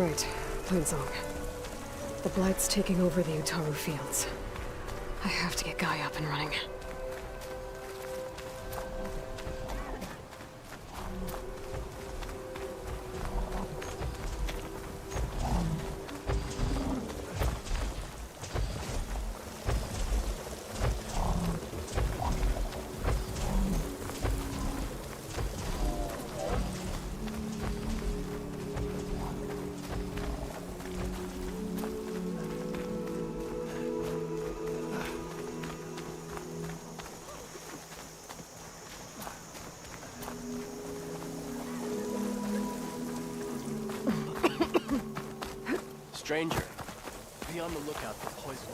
Right. Plainsong. The Blight's taking over the Utaru fields. I have to get Guy up and running. Stranger, be on the lookout for poison.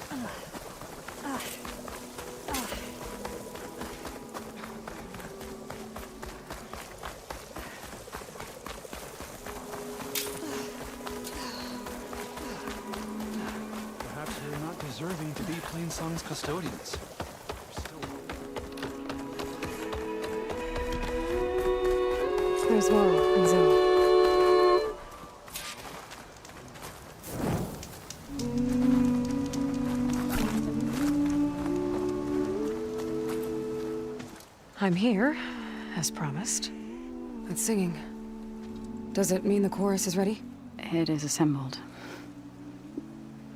Perhaps they're not deserving to be Plainsong's custodians. There's Varl and Zoe. I'm here, as promised. That's singing. Does it mean the chorus is ready? It is assembled.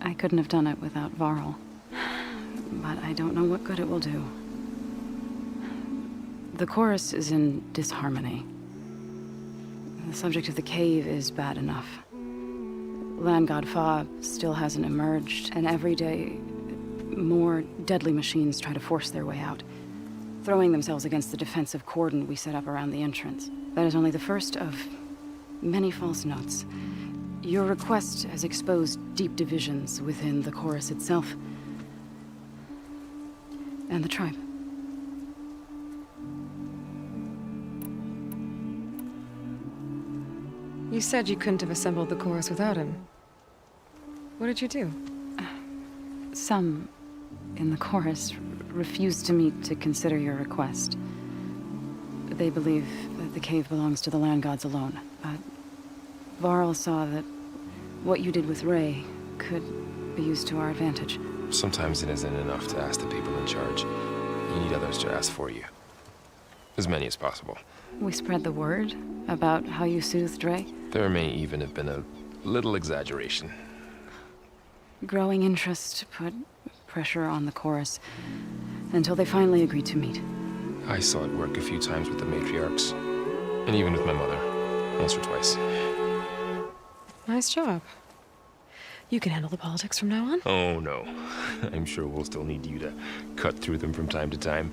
I couldn't have done it without Varl. But I don't know what good it will do. The chorus is in disharmony. The subject of the cave is bad enough. Land God Fa still hasn't emerged, and every day, more deadly machines try to force their way out, throwing themselves against the defensive cordon we set up around the entrance. That is only the first of many false notes. Your request has exposed deep divisions within the chorus itself and the tribe. You said you couldn't have assembled the chorus without him. What did you do? Some in the chorus refused to meet to consider your request. They believe that the cave belongs to the land gods alone, but Varl saw that what you did with Ray could be used to our advantage. Sometimes it isn't enough to ask the people in charge. You need others to ask for you. As many as possible. We spread the word about how you soothed Ray. There may even have been a little exaggeration. Growing interest put pressure on the chorus until they finally agreed to meet. I saw it work a few times with the matriarchs, and even with my mother, once or twice. Nice job. You can handle the politics from now on? Oh no, I'm sure we'll still need you to cut through them from time to time.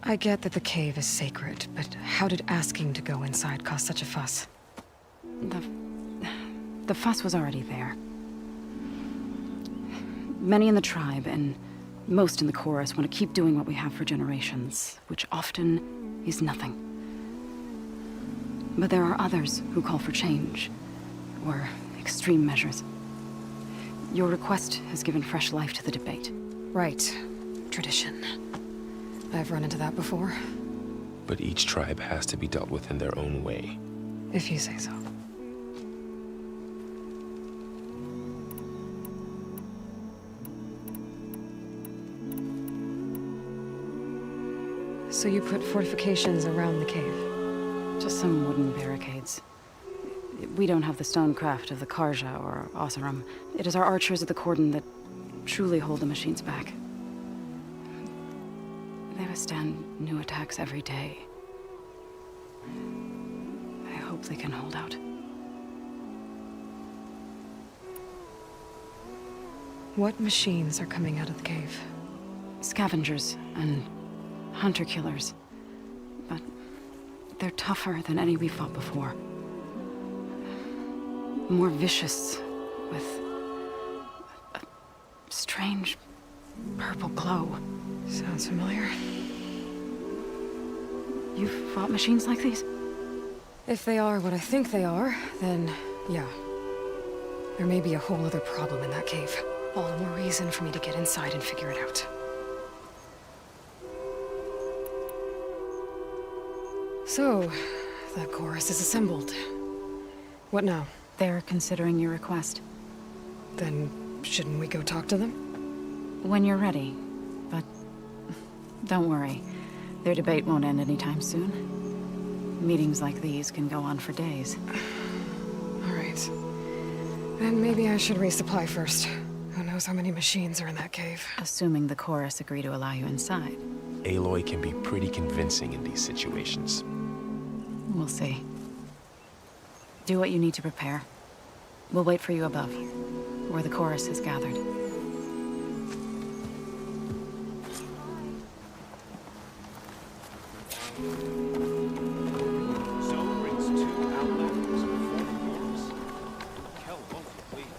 I get that the cave is sacred, but how did asking to go inside cause such a fuss? The fuss was already there. Many in the tribe, and most in the chorus, want to keep doing what we have for generations, which often is nothing. But there are others who call for change, or extreme measures. Your request has given fresh life to the debate. Right. Tradition. I've run into that before. But each tribe has to be dealt with in their own way. If you say so. So you put fortifications around the cave? Just some wooden barricades. We don't have the stonecraft of the Karja or Oseram. It is our archers at the cordon that truly hold the machines back. They withstand new attacks every day. I hope they can hold out. What machines are coming out of the cave? Scavengers and hunter-killers. But they're tougher than any we fought before. More vicious, with a strange purple glow. Sounds familiar. You've fought machines like these? If they are what I think they are, then yeah. There may be a whole other problem in that cave. All the more reason for me to get inside and figure it out. So, The chorus is assembled. What now? They're considering your request. Then, shouldn't we go talk to them? When you're ready. But don't worry. Their debate won't end anytime soon. Meetings like these can go on for days. Alright. Then maybe I should resupply first. Who knows how many machines are in that cave? Assuming the chorus agree to allow you inside. Aloy can be pretty convincing in these situations. We'll see. Do what you need to prepare. We'll wait for you above, where the chorus is gathered. So brings two outlanders before the wars. Kel won't be pleased.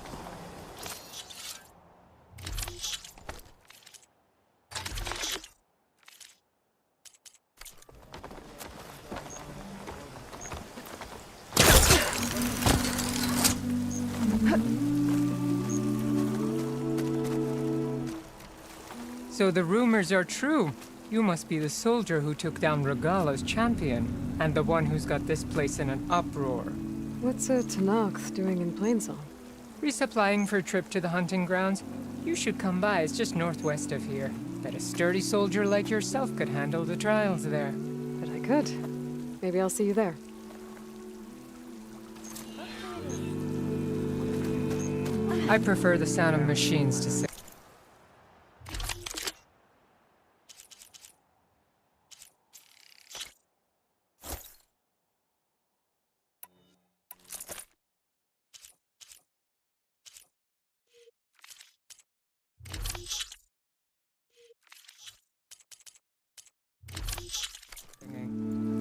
So the rumors are true. You must be the soldier who took down Regala's champion, and the one who's got this place in an uproar. What's a Tanakh doing in Plainsong? Resupplying for a trip to the hunting grounds? You should come by, it's just northwest of here. Bet a sturdy soldier like yourself could handle the trials there. But I could. Maybe I'll see you there. I prefer the sound of machines to say.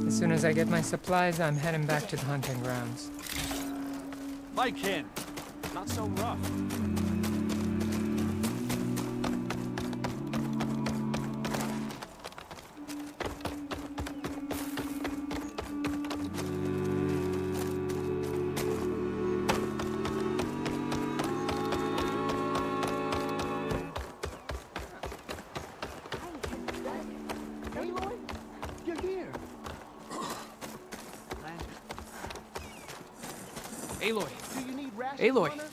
As soon as I get my supplies, I'm heading back to the hunting grounds. Like him. Not so rough. You're here. Aloy. Do you need rations, Aloy. runner?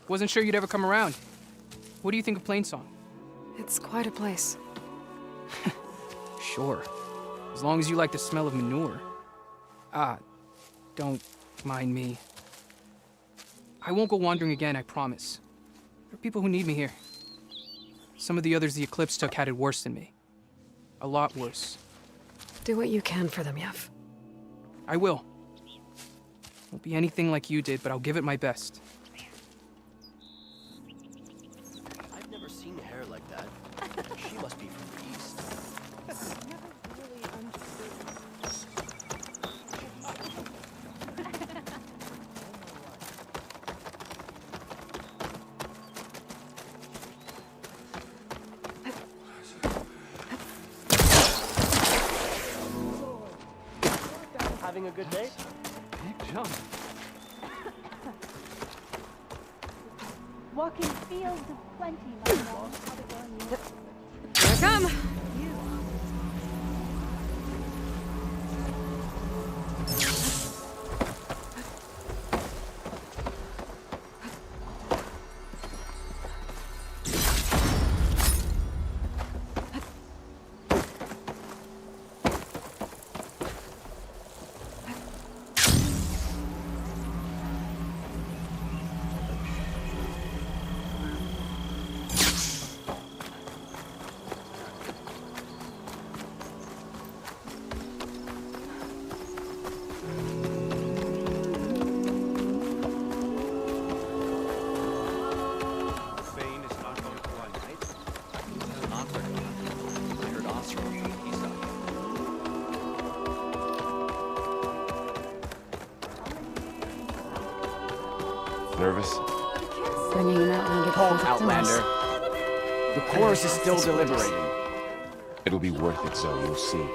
Wasn't sure you'd ever come around. What do you think of Plainsong? It's quite a place. Sure. As long as you like the smell of manure. Don't mind me. I won't go wandering again, I promise. There are people who need me here. Some of the others the Eclipse took had it worse than me. A lot worse. Do what you can for them, Yev. I will. Won't be anything like you did, but I'll give it my best. I've never seen hair like that. She must be from the east. Having a good day? Big jump. Walking fields of plenty, my love. Here I come! Bane is not going to lie, right? Not very well. I heard Oscar. He's not Nervous? Bringing an Outlander Hold, to the Outlander. The chorus is still deliberating. It'll be worth it, Zoe, you'll see.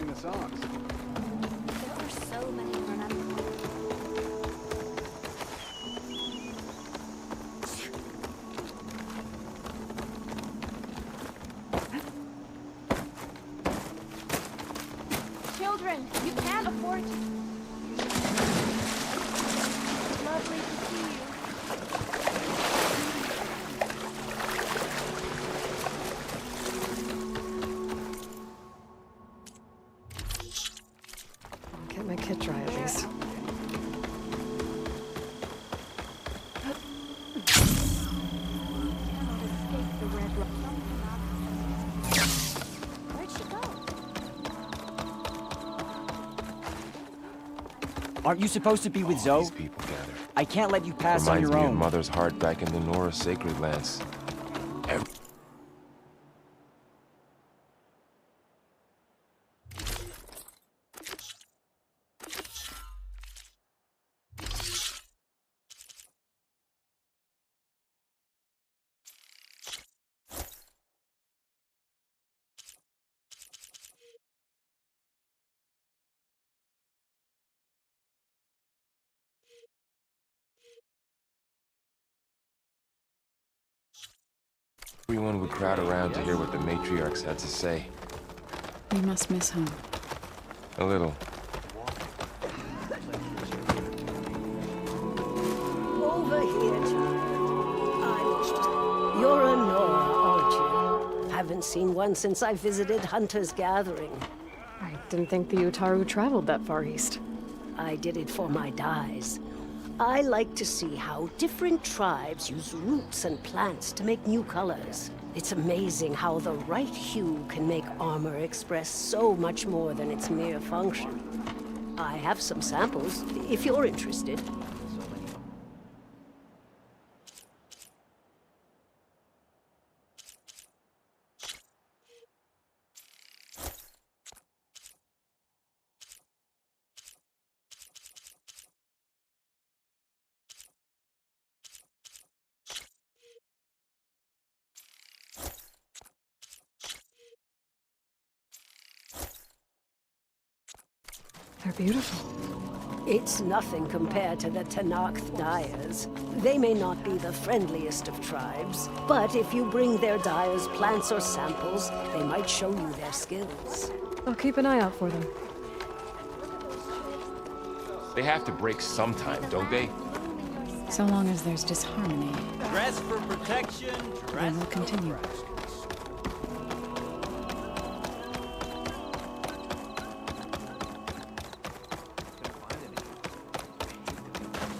the songs. There are so many to remember. Children, you can't afford to. Lovely to see you. I'll get my kit dry at least. Cannot escape the red rock. Where'd she go? Aren't you supposed to be with Zoe? These people gather. I can't let you pass on Reminds your me of own. Mother's heart back in the Nora sacred lands. Everyone would crowd around to hear what the matriarchs had to say. You must miss home. A little. Over here, child. You're a Nora, aren't you? Haven't seen one since I visited Hunter's Gathering. I didn't think the Utaru traveled that far east. I did it for my dyes. I like to see how different tribes use roots and plants to make new colors. It's amazing how the right hue can make armor express so much more than its mere function. I have some samples, if you're interested. They're beautiful. It's nothing compared to the Tenakth dyers. They may not be the friendliest of tribes, but if you bring their dyers plants or samples, they might show you their skills. I'll keep an eye out for them. They have to break sometime, don't they? So long as there's disharmony, Dress for protection. they will continue.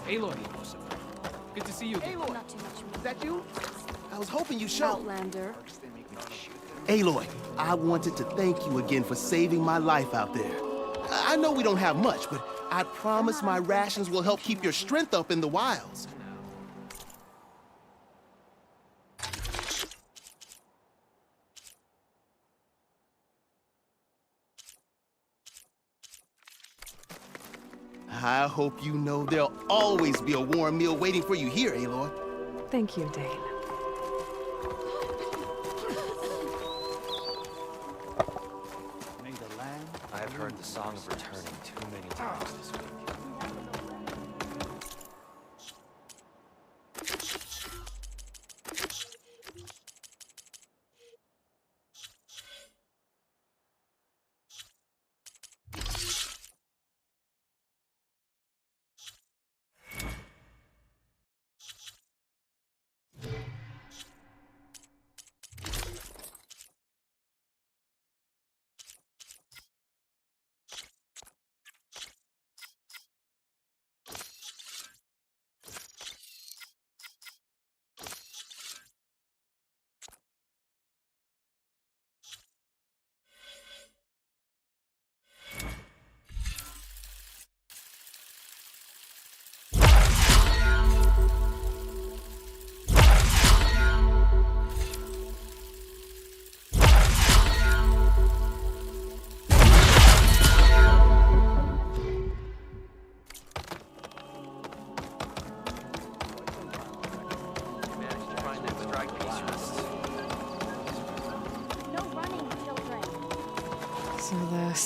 Aloy. Good to see you again. Not too much. Is that you? I was hoping you'd show. Outlander. Aloy, I wanted to thank you again for saving my life out there. I know we don't have much, but I promise my rations will help keep your strength up in the wilds. I hope you know there'll always be a warm meal waiting for you here, Aloy. Thank you, Dane. I've heard the song of returning too many times this week.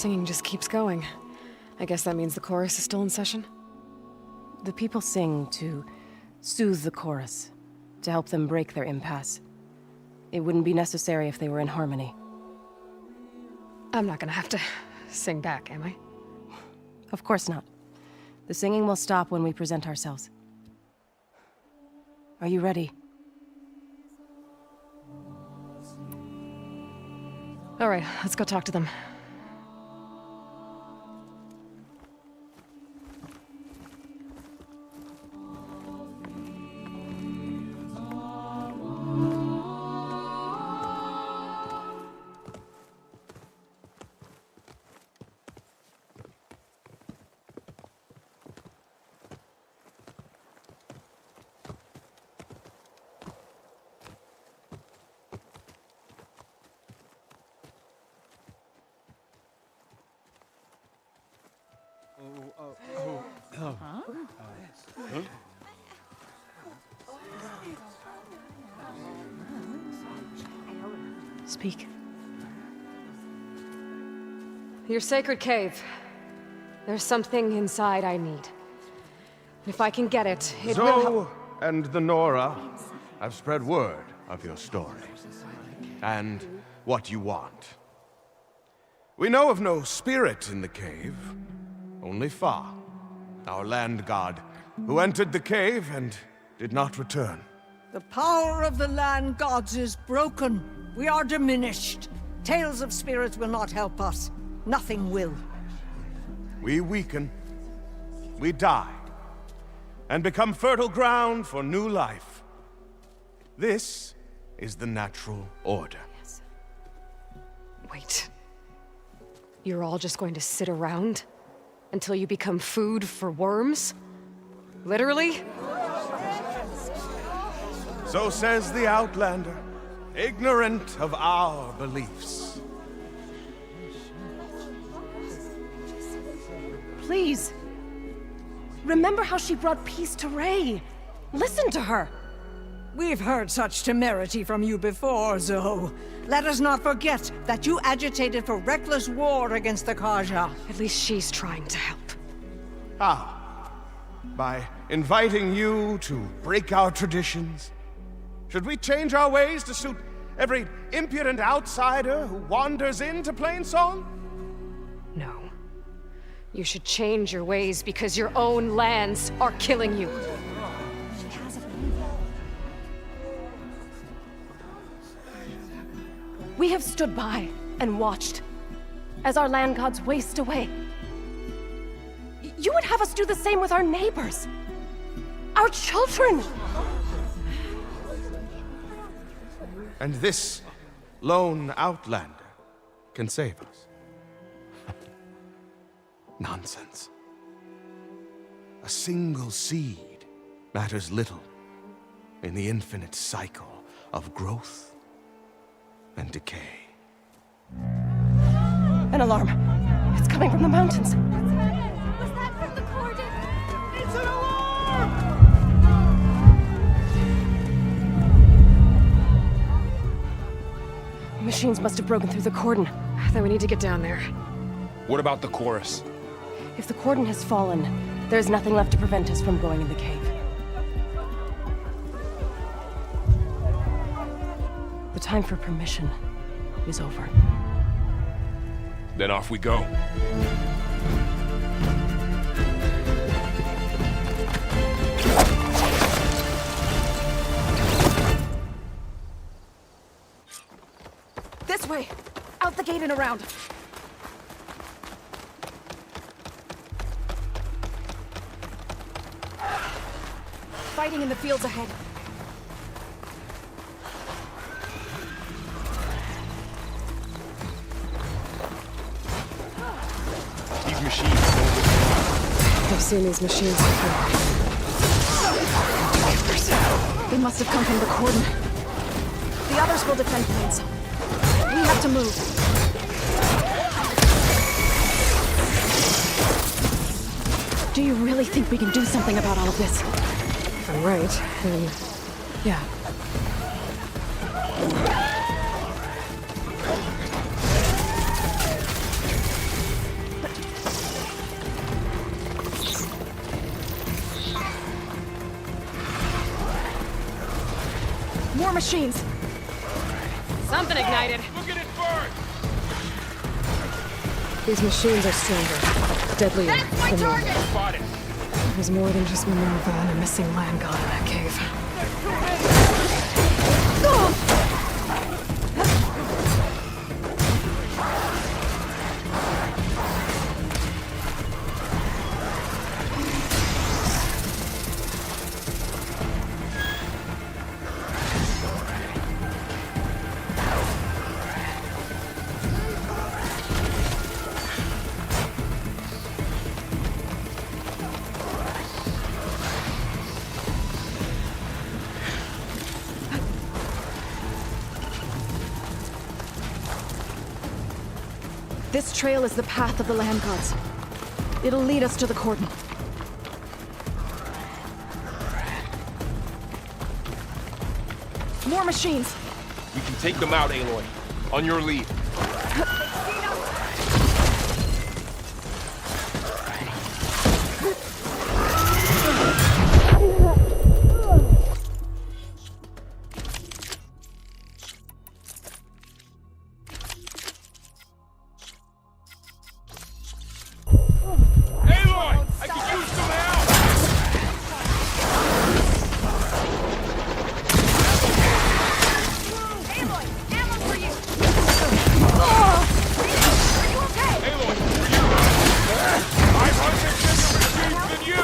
singing just keeps going. I guess that means the chorus is still in session? The people sing to soothe the chorus, to help them break their impasse. It wouldn't be necessary if they were in harmony. I'm not gonna have to sing back, am I? Of course not. The singing will stop when we present ourselves. Are you ready? All right, let's go talk to them. Speak. Your sacred cave. There's something inside I need. If I can get it, it will help. Zoe and the Nora have spread word of your story, and what you want. We know of no spirit in the cave, only Fa, our land god, who entered the cave and did not return. The power of the land gods is broken. We are diminished. Tales of spirits will not help us. Nothing will. We weaken, we die, and become fertile ground for new life. This is the natural order. Yes. Wait. You're all just going to sit around until you become food for worms? Literally? So says the Outlander, ignorant of our beliefs. Please. Remember how she brought peace to Ray. Listen to her. We've heard such temerity from you before, Zoe. Let us not forget that you agitated for reckless war against the Kaja. At least she's trying to help. How? By inviting you to break our traditions? Should we change our ways to suit every impudent outsider who wanders into Plainsong? No. You should change your ways because your own lands are killing you. We have stood by and watched as our land gods waste away. You would have us do the same with our neighbors, our children. And this lone outlander can save us. Nonsense. A single seed matters little in the infinite cycle of growth and decay. An alarm. It's coming from the mountains. Was that from the Cauldron? It's an alarm! Machines must have broken through the cordon. Then we need to get down there. What about the chorus? If the cordon has fallen, there's nothing left to prevent us from going in the cave. The time for permission is over. Then off we go. This way! Out the gate and around! Fighting in the fields ahead. These machines. I've seen these machines before. They must have come from the cordon. The others will defend Plains. We have to move. Do you really think we can do something about all of this? If I'm right, then... yeah. More machines! Something ignited. Look at it burn! These machines are stronger, deadlier. That's my target! Spot it! There's more than just Minerva and a missing land god in that cave. This trail is the path of the land gods. It'll lead us to the Cauldron. More machines! We can take them out, Aloy. On your lead. Aloy! I could use some help! Aloy, ammo for you! Are you okay? Aloy, for you! 500 bigger machines than you!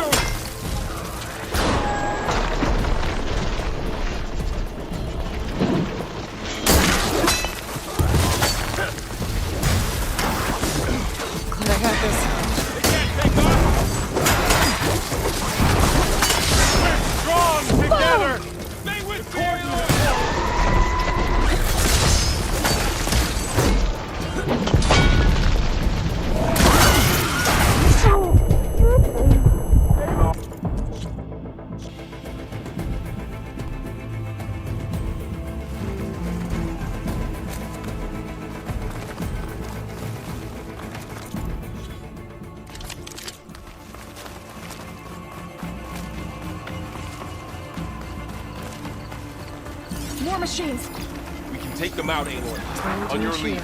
Glad I got this. They can't take us! We're strong together! Stay with me, Aloy! More machines! We can take them out, Aloy. On your lead.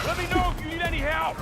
Let me know if you need any help!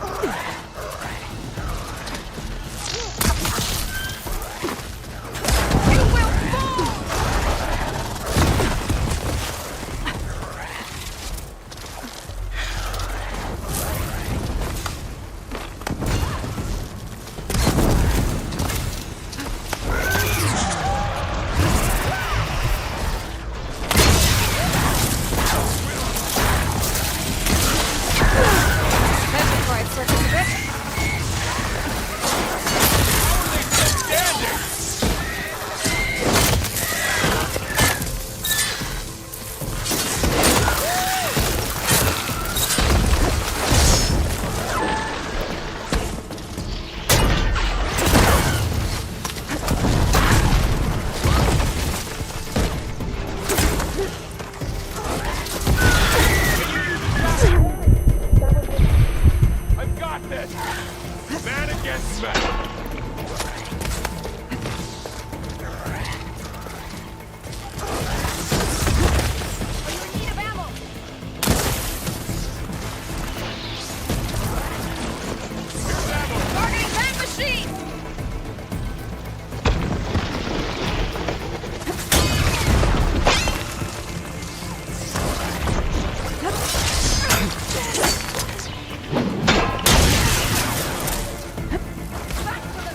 I've got this! Man against man! Are you in need of ammo? Targeting that machine! Back to the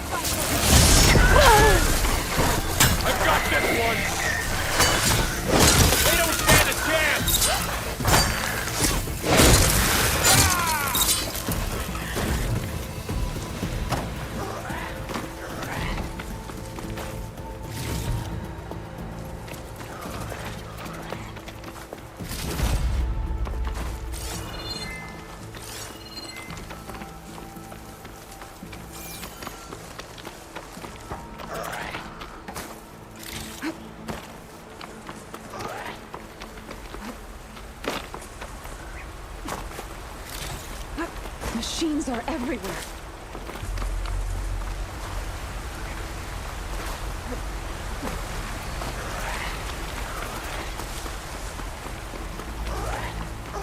things are everywhere.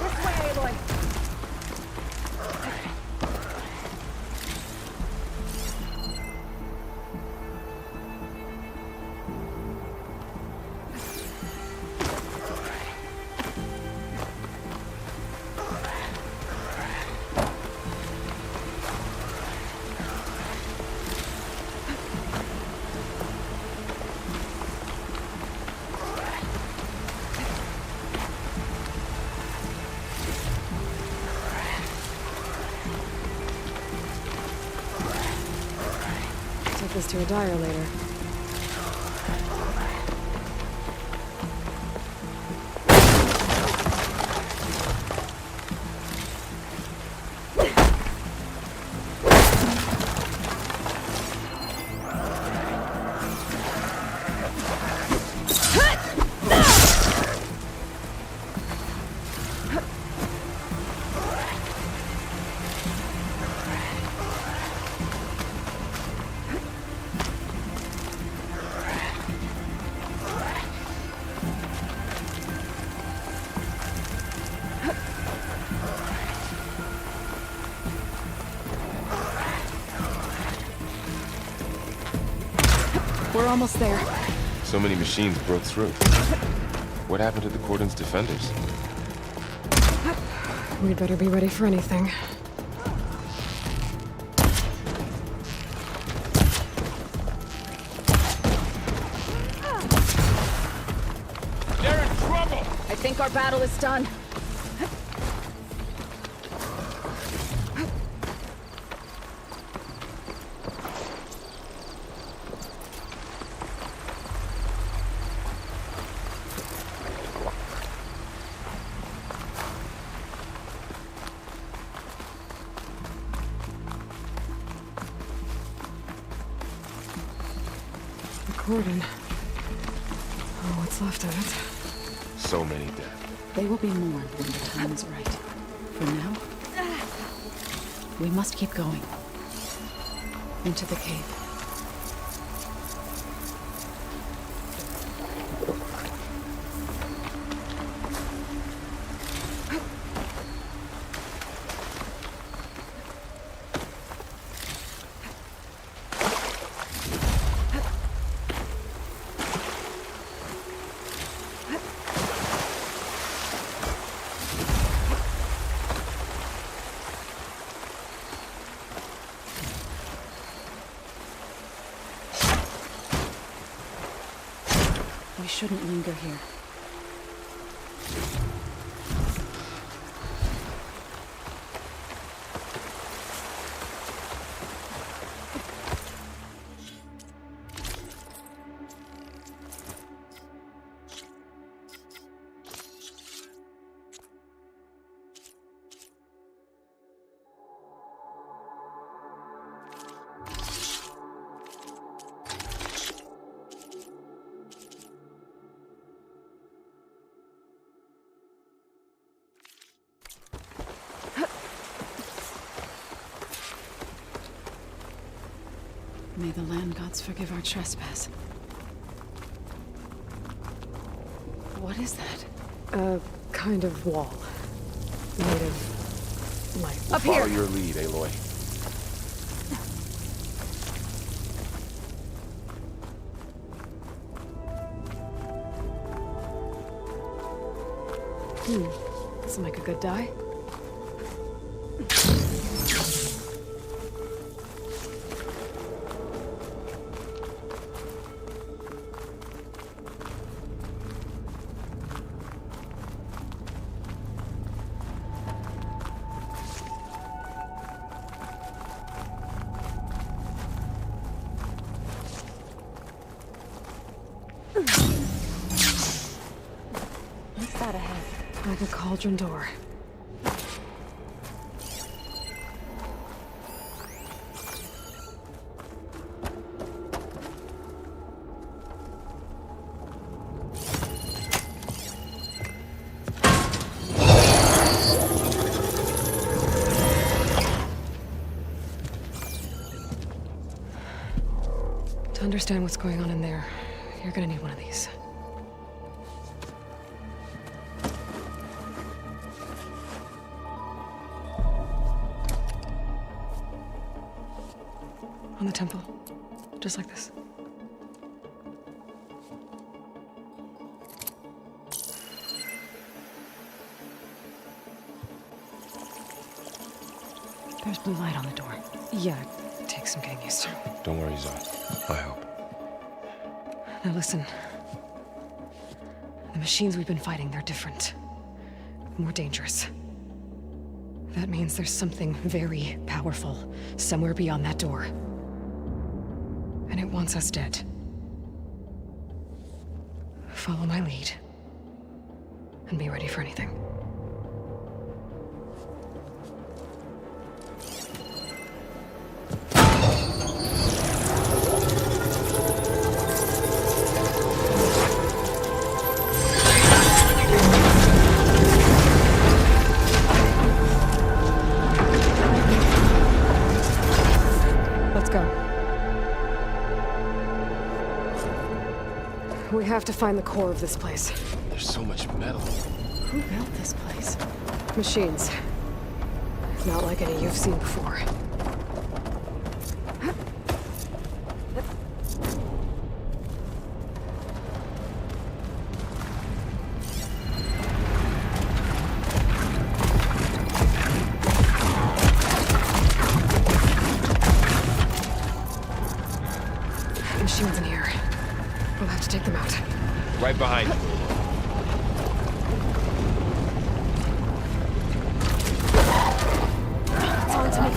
This way, Aloy. Take this to a dyer later. We're almost there. So many machines broke through. What happened to the Cauldron's defenders? We'd better be ready for anything. They're in trouble! I think our battle is done. Cauldron. Oh, what's left of it? So many dead. They will be mourned when the time is right. For now, we must keep going. Into the cave. We shouldn't linger here. May the land gods forgive our trespass. What is that? A kind of wall. Made of light. We'll follow your lead, Aloy. This'll make a good dye. What's that ahead? Like a cauldron door. To understand what's going on in there, you're gonna need one of these. On the temple. Just like this. There's blue light on the door. Yeah, it takes some getting used to. Don't worry, Zoe. I help. Now listen. The machines we've been fighting, they're different. More dangerous. That means there's something very powerful somewhere beyond that door. And it wants us dead. Follow my lead. And be ready for anything. We have to find the core of this place. There's so much metal. Who built this place? Machines. Not like any you've seen before. Machines in here. We'll have to take them out. Right behind you. It's on to me.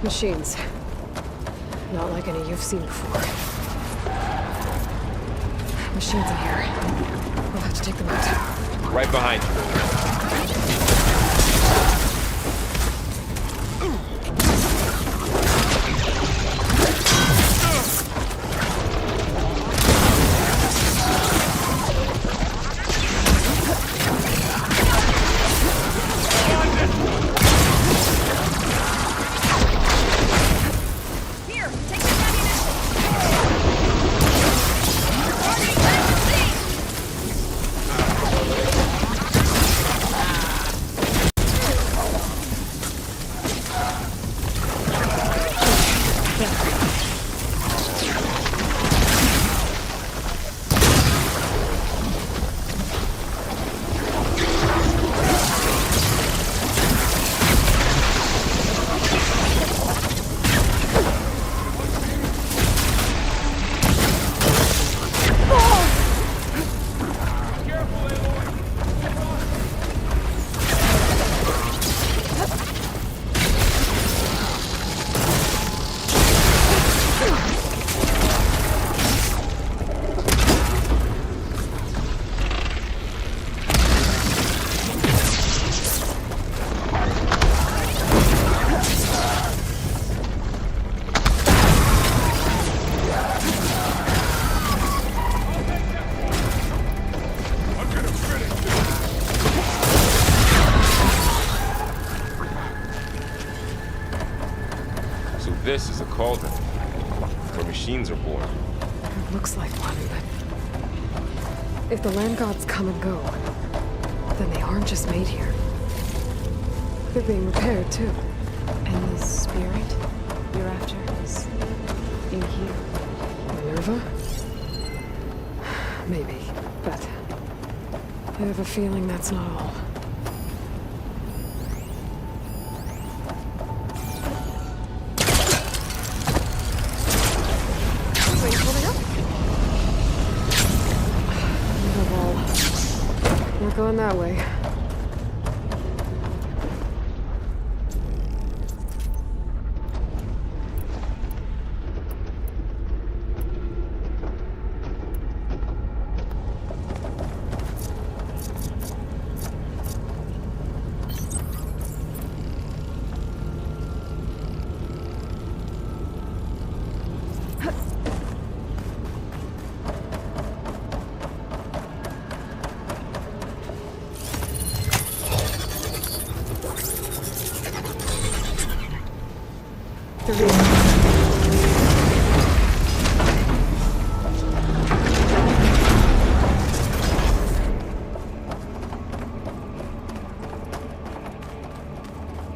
Machines. Not like any you've seen before. Machines in here. We'll have to take them out. Right behind you. This is a cauldron, where machines are born. It looks like one, but if the land gods come and go, Then they aren't just made here. They're being repaired, too. And the spirit you're after is in here? Minerva? Maybe, but I have a feeling that's not all. Wait, holding up? The wall. Not going that way.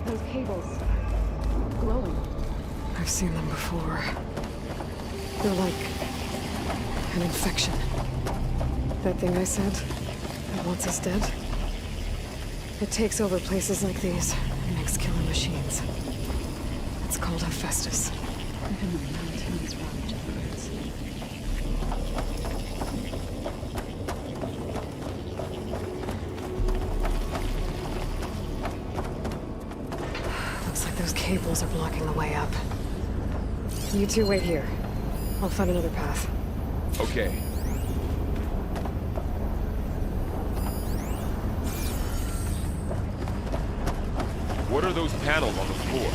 Those cables. Glowing. I've seen them before. They're like an infection. That thing I said that wants us dead? It takes over places like these and makes killer machines. It's called Hephaestus. Even the mountains run to birds. Looks like those cables are blocking the way up. You two wait here. I'll find another path. Okay. What are those panels on the floor?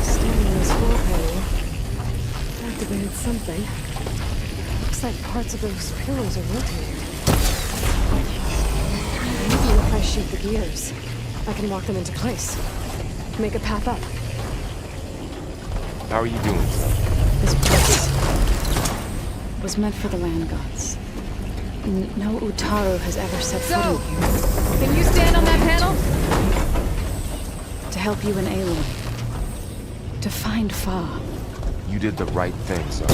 Standing on this floor panel activated something. Looks like parts of those pillars are rotating. Maybe if I shoot the gears, I can lock them into place. Make a path up. How are you doing? This place was meant for the land gods. No Utaru has ever set foot in here. Can you stand on that panel? To help you and Aloy. To find Fa. You did the right thing, son.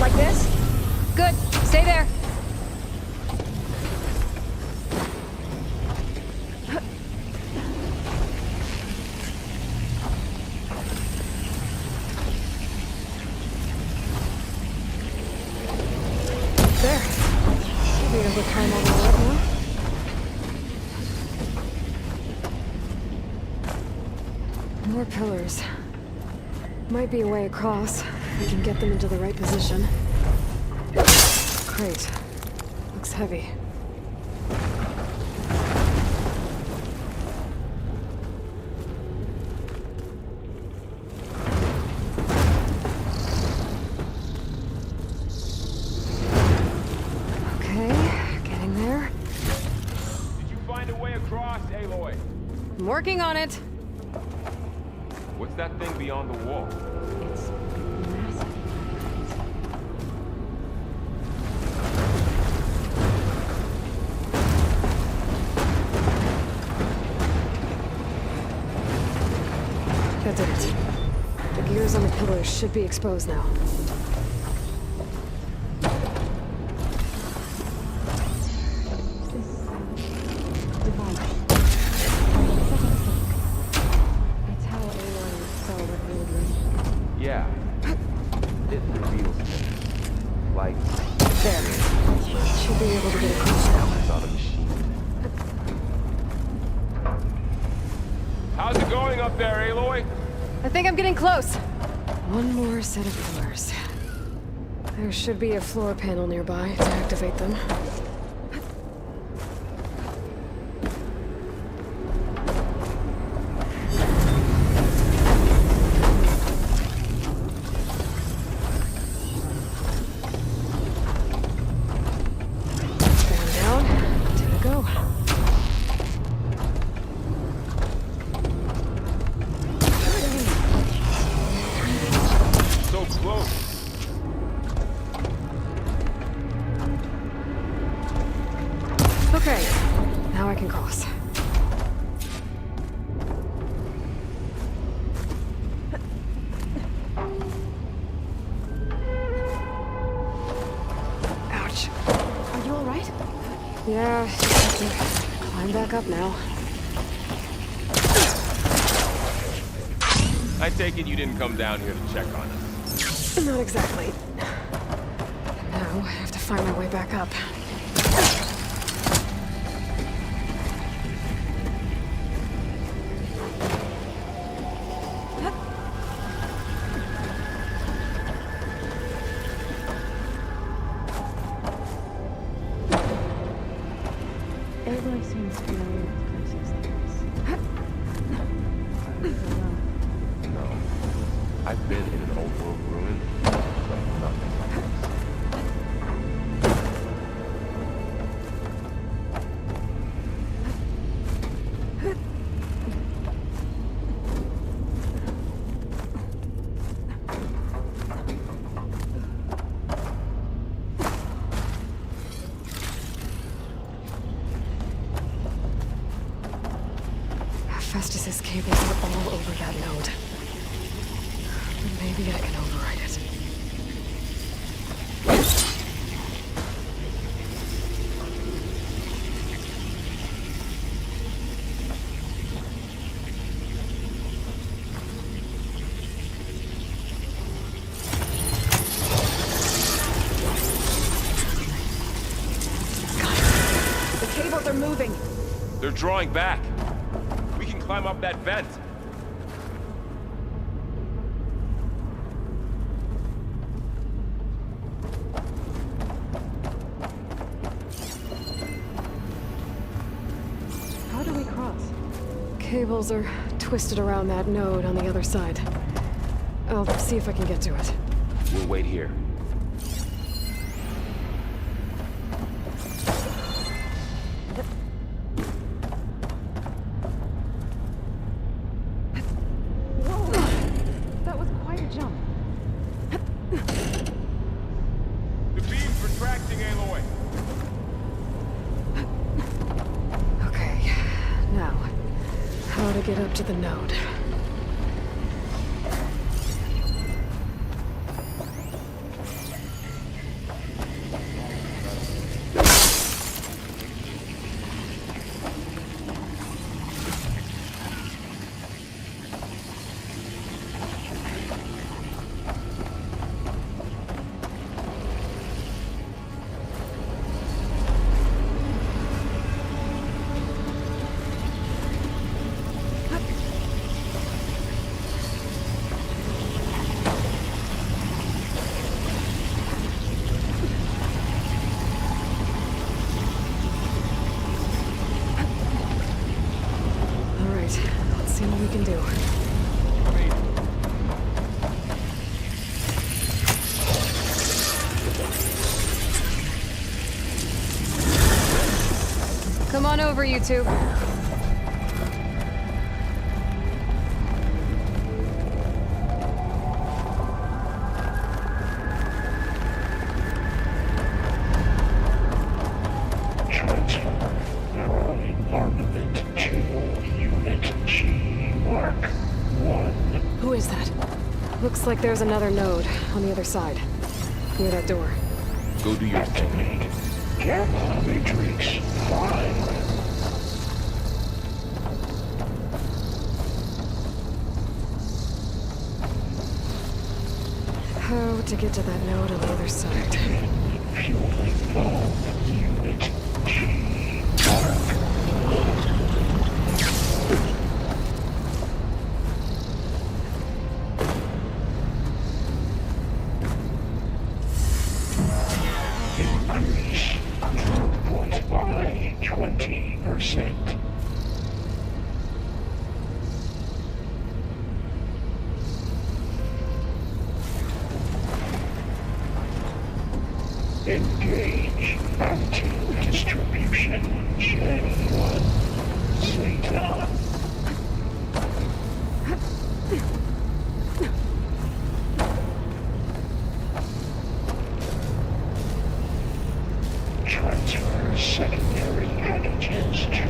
Like this? Good. Stay there. There. Should be able to climb all the way up now. More pillars. Might be a way across. We can get them into the right position. Great. Looks heavy. Okay, getting there. Did you find a way across, Aloy? I'm working on it. What's that thing beyond the wall? It's massive. That did it. The gears on the pillars should be exposed now. It's how Aloy saw revealed. Yeah. It reveals things. Like, There. Should be able to get across now. it's on a machine. How's it going up there, Aloy? I think I'm getting close. One more set of pillars. There should be a floor panel nearby to activate them. Stand down. 2 to go. can cross. Ouch. Are you alright? Yeah, just have to climb back up now. I take it you didn't come down here to check on us. Not exactly. Now I have to find my way back up. Aloy seems familiar with places like this. No. I've been in an old world ruin, but nothing like this. Festus's cables are all over that node. Maybe I can override it. The cables are moving. They're drawing back. We can climb up that vent. How do we cross? Cables are twisted around that node on the other side. I'll see if I can get to it. We'll wait here. That was quite a jump. The beam's retracting, Aloy. Okay, now, how to get up to the node. Let's see what we can do. Come on over, you two. Who is that? Looks like there's another node on the other side, near that door. Go do your thing. Gamma Matrix 5. How to get to that node on the other side? Fueling bulb unit G. Dark. Increase throughput by 20%. Engage anti-distribution J1 Zeta. Transfer secondary antigens to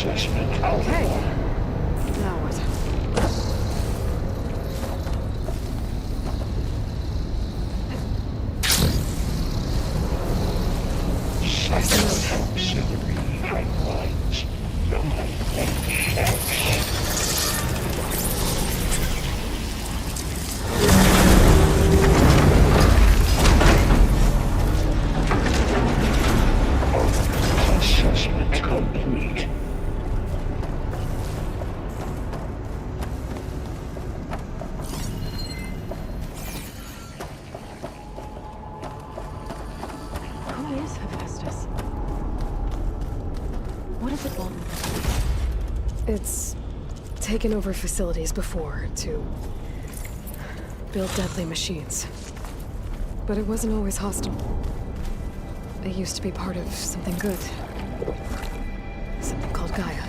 assessment Okay. outline. Now what? Auxiliary pipelines. 9 shafts. Assessment complete. Who is Hephaestus? What does it want? It's taken over facilities before to build deadly machines. But it wasn't always hostile. It used to be part of something good. Something called Gaia.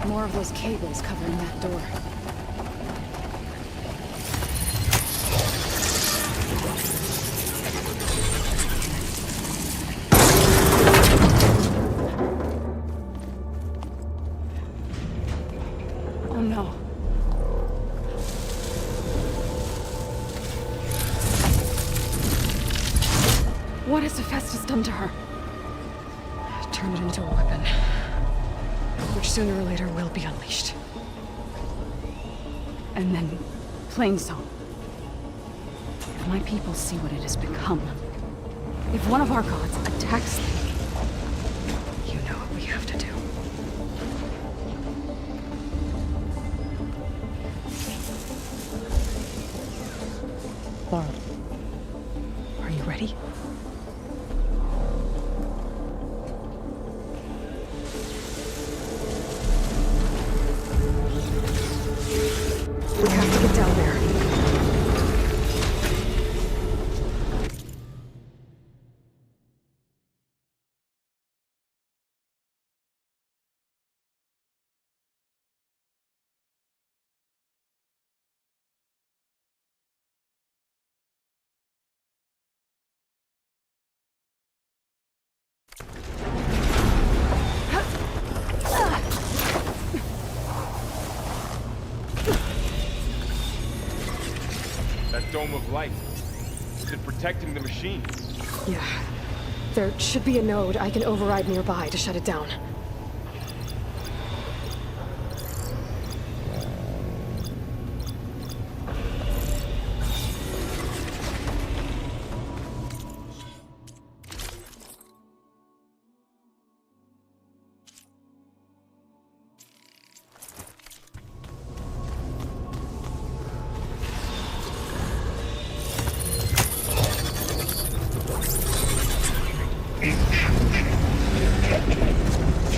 More of those cables covering that door. Oh no. What has Hephaestus done to her? Turn it into a weapon. Which sooner or later will be unleashed. And then, Plainsong. If my people see what it has become, if one of our gods attacks them, You know what we have to do. Laurel, are you ready? We have to get down there. That dome of light. Is it protecting the machine? Yeah. There should be a node I can override nearby to shut it down. Intrusion detected.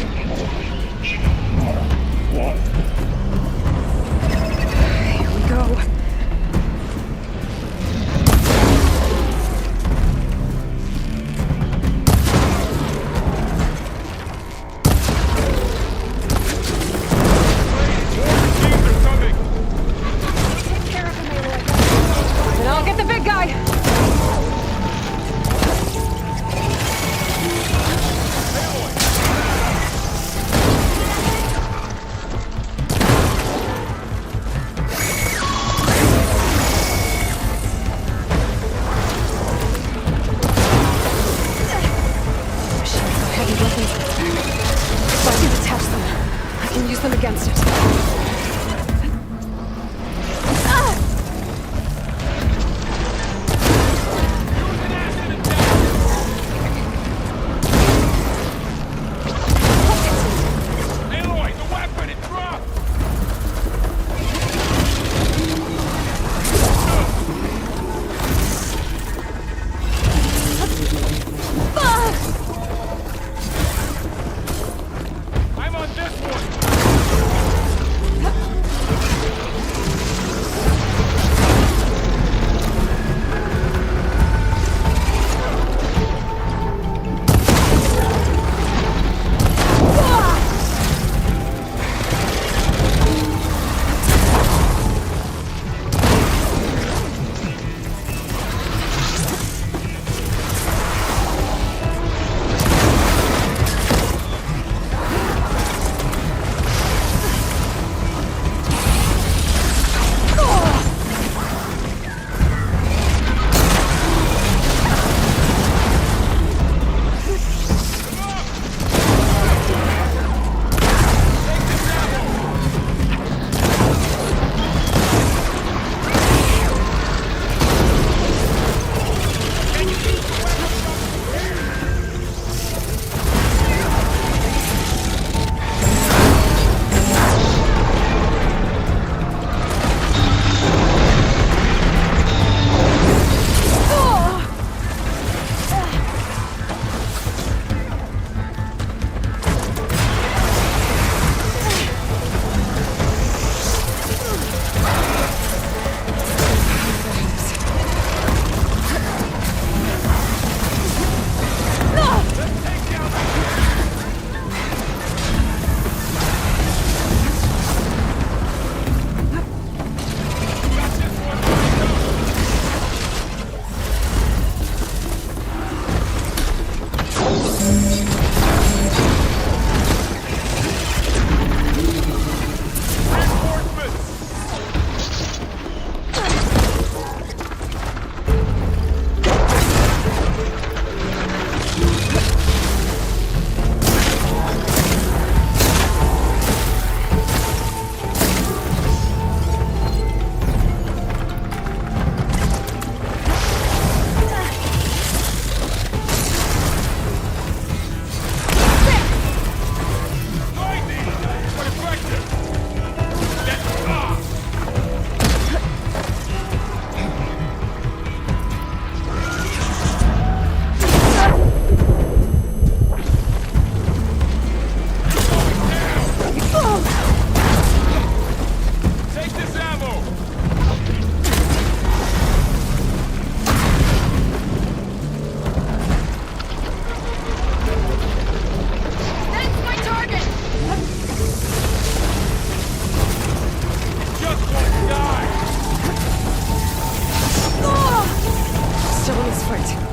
for it.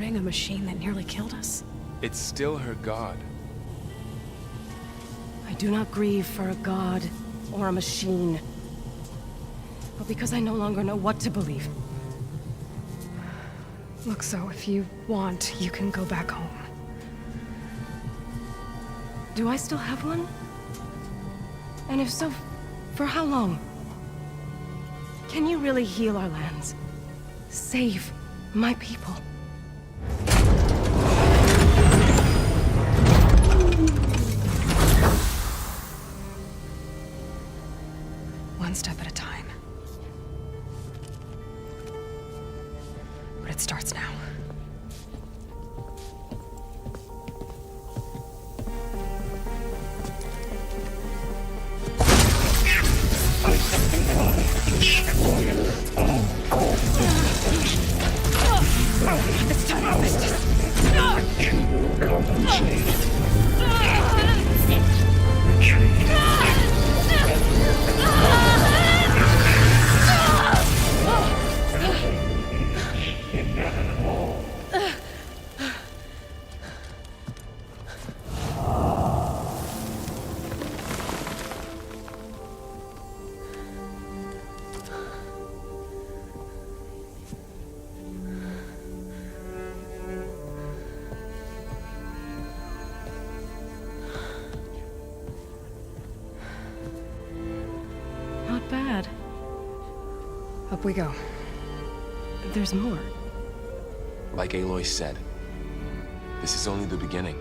A machine that nearly killed us? It's still her god. I do not grieve for a god or a machine, but because I no longer know what to believe. Look, so if you want, you can go back home. Do I still have one? And if so, for how long? Can you really heal our lands? Save my people? One step at a time. But it starts now. It's time to business. You will compensate. Retreat. Up we go. There's more. Like Aloy said, this is only the beginning.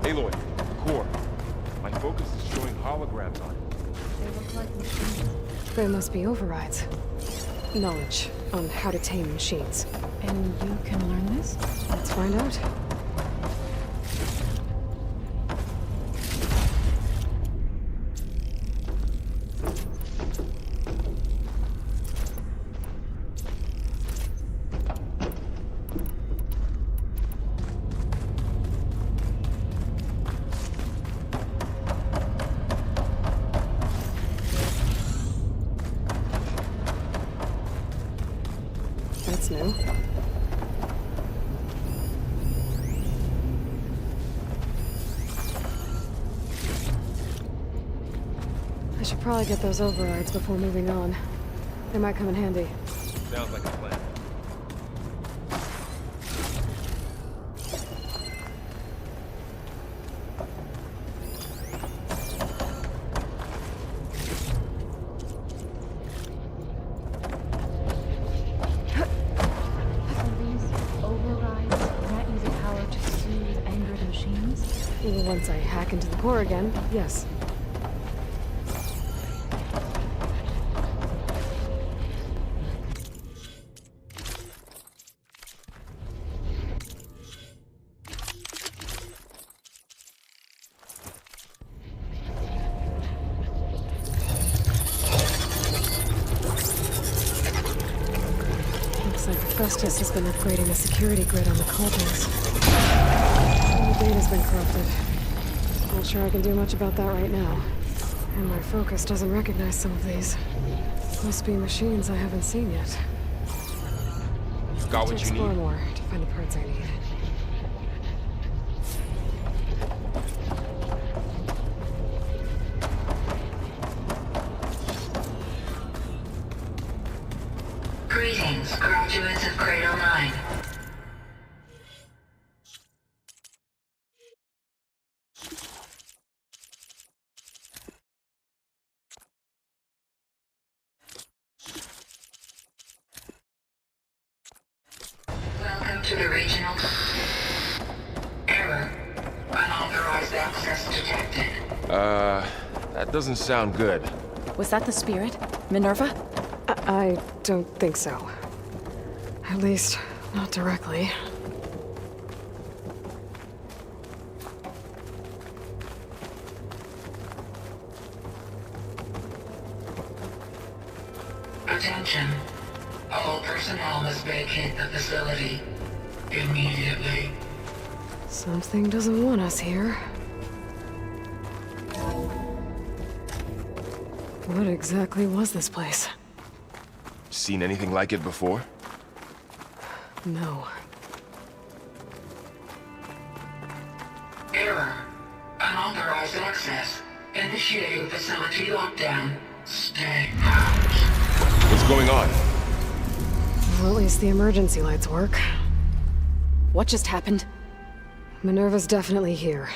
Aloy, core. My focus is showing holograms on it. They look like machines. They must be overrides. Knowledge on how to tame machines. And you can learn this? Let's find out. That's new. I should probably get those overrides before moving on. They might come in handy. Sounds like a plan. Once I hack into the core again, yes. Looks like Festus has been upgrading the security grid on the Cauldrons. All the data's been corrupted. Not sure I can do much about that right now. And my focus doesn't recognize some of these. Must be machines I haven't seen yet. Got To what you explore need? more to find the parts I need. Greetings, graduates of Grade 09. Welcome to the regional... Error. Unauthorized access detected. That doesn't sound good. Was that the spirit? Minerva? I don't think so. At least, not directly. Attention. All personnel must vacate the facility immediately. Something doesn't want us here. What exactly was this place? Seen anything like it before? No. Error. Unauthorized access. Initiating facility lockdown. Stay out. What's going on? Well, at least the emergency lights work. What just happened? Minerva's definitely here.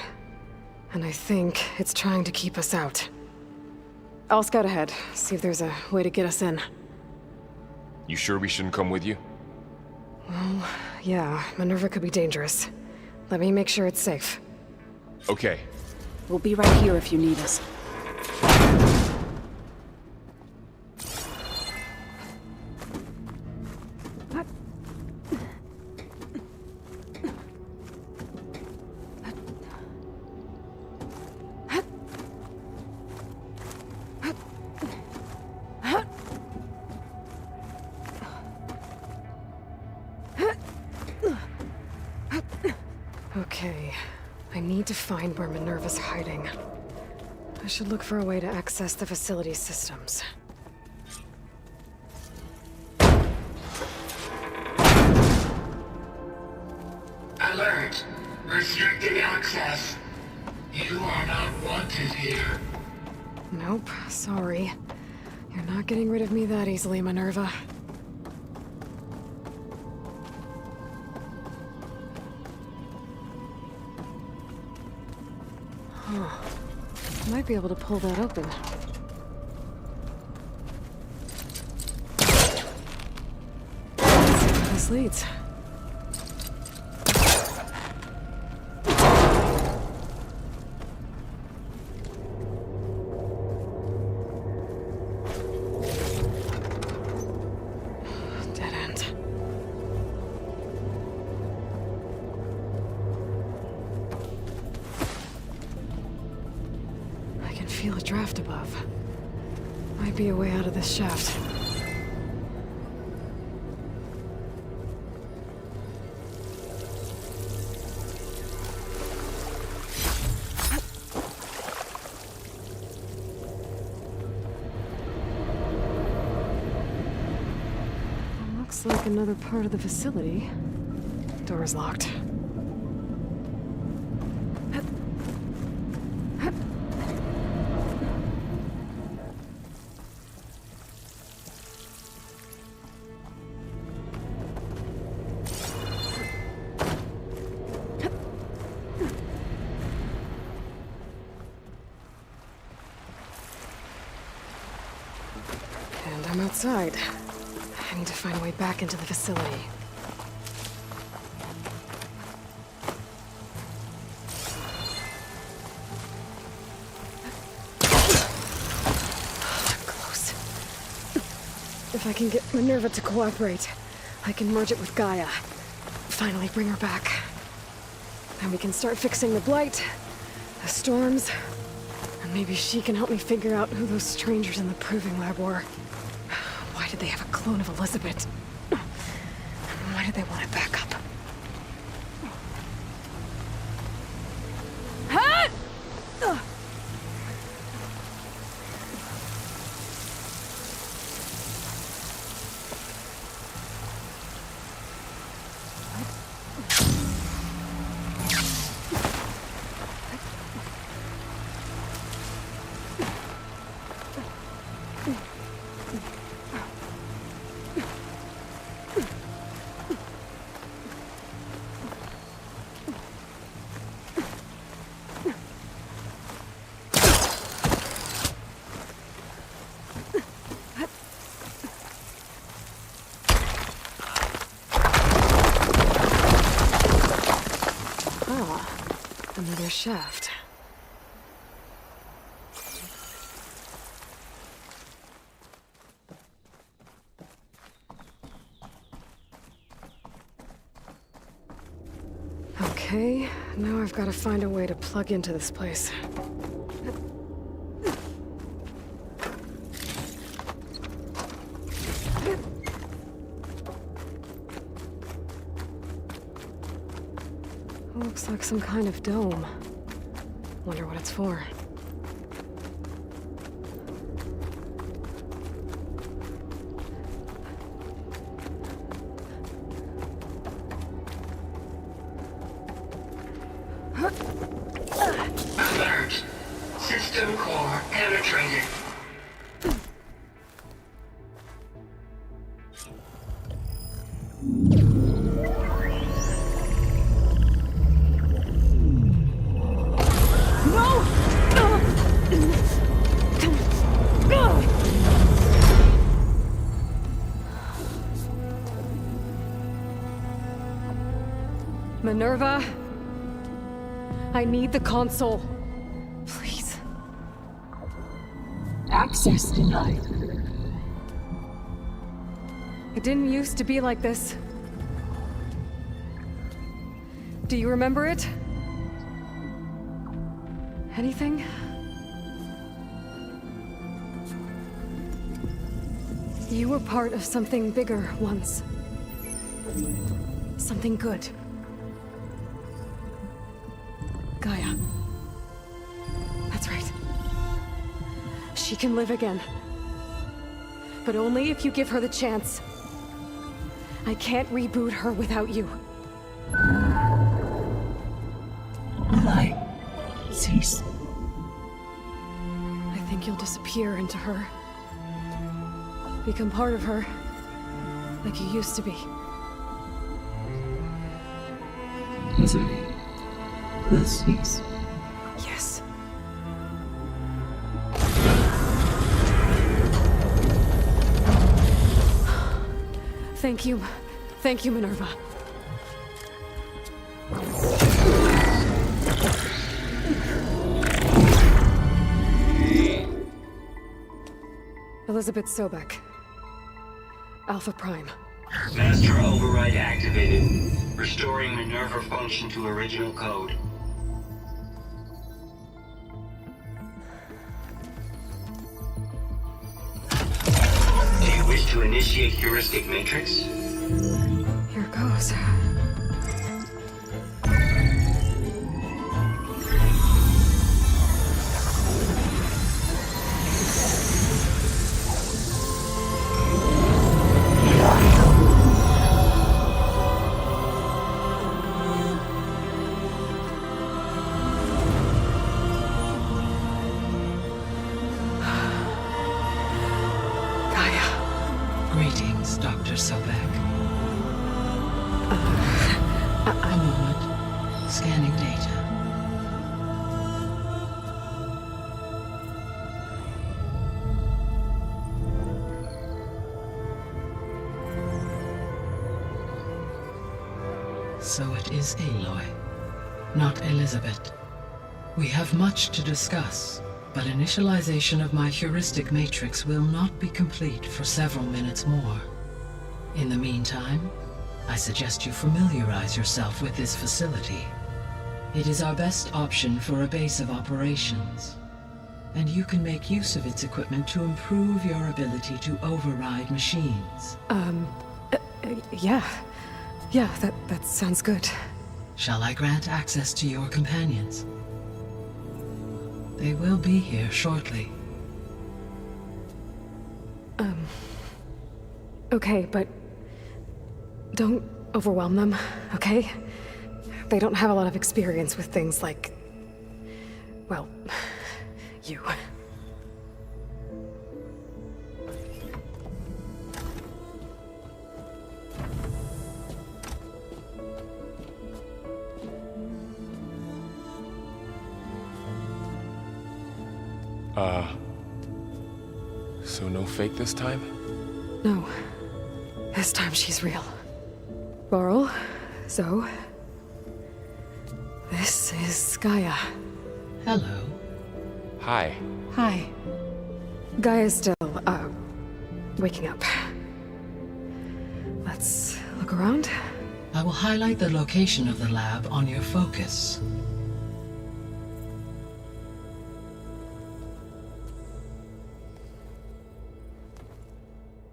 And I think it's trying to keep us out. I'll scout ahead, see if there's a way to get us in. You sure we shouldn't come with you? Well, yeah, Minerva could be dangerous. Let me make sure it's safe. Okay. We'll be right here if you need us. Okay, I need to find where Minerva's hiding. I should look for a way to access the facility's systems. Alert. Restricted access. You are not wanted here. Nope, sorry. You're not getting rid of me that easily, Minerva. Huh. Might be able to pull that open. Let's see where this leads. Dead end. I can feel a draft above. Might be a way out of this shaft. Looks Looks like another part of the facility. Door is locked. And I'm outside. I need to find a way back into the facility. I'm close. If I can get Minerva to cooperate, I can merge it with Gaia. Finally bring her back. Then we can start fixing the Blight, the storms, and maybe she can help me figure out who those strangers in the proving lab were. Why did they have a clone of Elizabeth? Why did they want it back up? Another shaft. Okay, now I've got to find a way to plug into this place. Looks like some kind of dome. Wonder what it's for. Alert. System core penetrated. Minerva, I need the console. Please. Access denied. It didn't used to be like this. Do you remember it? Anything? You were part of something bigger once. Something good. Gaia. That's right. She can live again. But only if you give her the chance. I can't reboot her without you. Light. Cease. I think you'll disappear into her. Become part of her. Like you used to be. Misery. Will cease. Yes. Thank you. Thank you, Minerva. Elizabeth Sobek. Alpha Prime. Master override activated. Restoring Minerva function to original code. Do you wish to initiate heuristic matrix? Here goes. readings, Dr. Sobek? A moment. Scanning data. So it is Aloy, not Elizabeth. We have much to discuss, but initialization of my heuristic matrix will not be complete for several minutes more. In the meantime, I suggest you familiarize yourself with this facility. It is our best option for a base of operations, and you can make use of its equipment to improve your ability to override machines. Yeah. Yeah, that sounds good. Shall I grant access to your companions? They will be here shortly. Okay, but don't overwhelm them, okay? They don't have a lot of experience with things like, well, you. So no fake this time? No. This time she's real. Laurel, Zoe. This is Gaia. Hello. Hi. Hi. Gaia's still, waking up. Let's look around. I will highlight the location of the lab on your focus.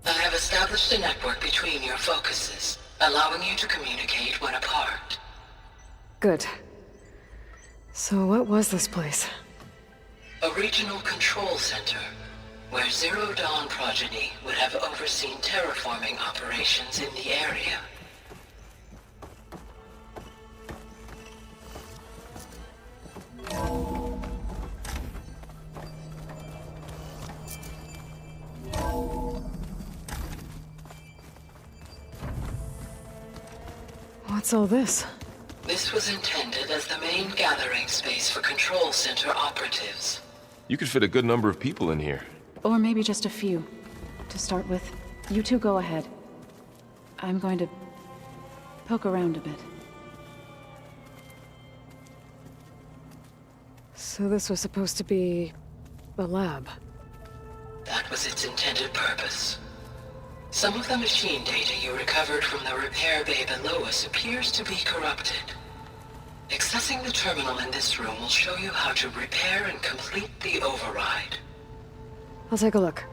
I have established a network between your focuses, allowing you to communicate when apart. Good. So what was this place? A regional control center, where Zero Dawn progeny would have overseen terraforming operations in the area. What's all this? This was intended as the main gathering space for control center operatives. You could fit a good number of people in here. Or maybe just a few. To start with, you two go ahead. I'm going to poke around a bit. So this was supposed to be a lab. That was its intended purpose. Some of the machine data you recovered from the repair bay below us appears to be corrupted. Accessing the terminal in this room will show you how to repair and complete the override. I'll take a look.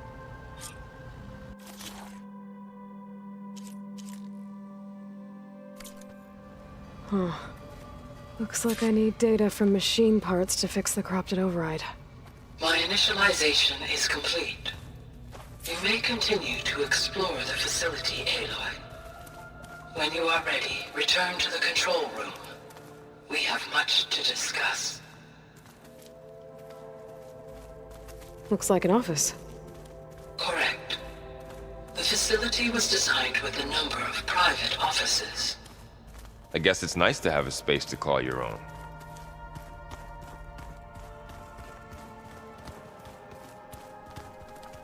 Huh. Looks like I need data from machine parts to fix the corrupted override. My initialization is complete. You may continue to explore the facility, Aloy. When you are ready, return to the control room. We have much to discuss. Looks like an office. Correct. The facility was designed with a number of private offices. I guess it's nice to have a space to call your own.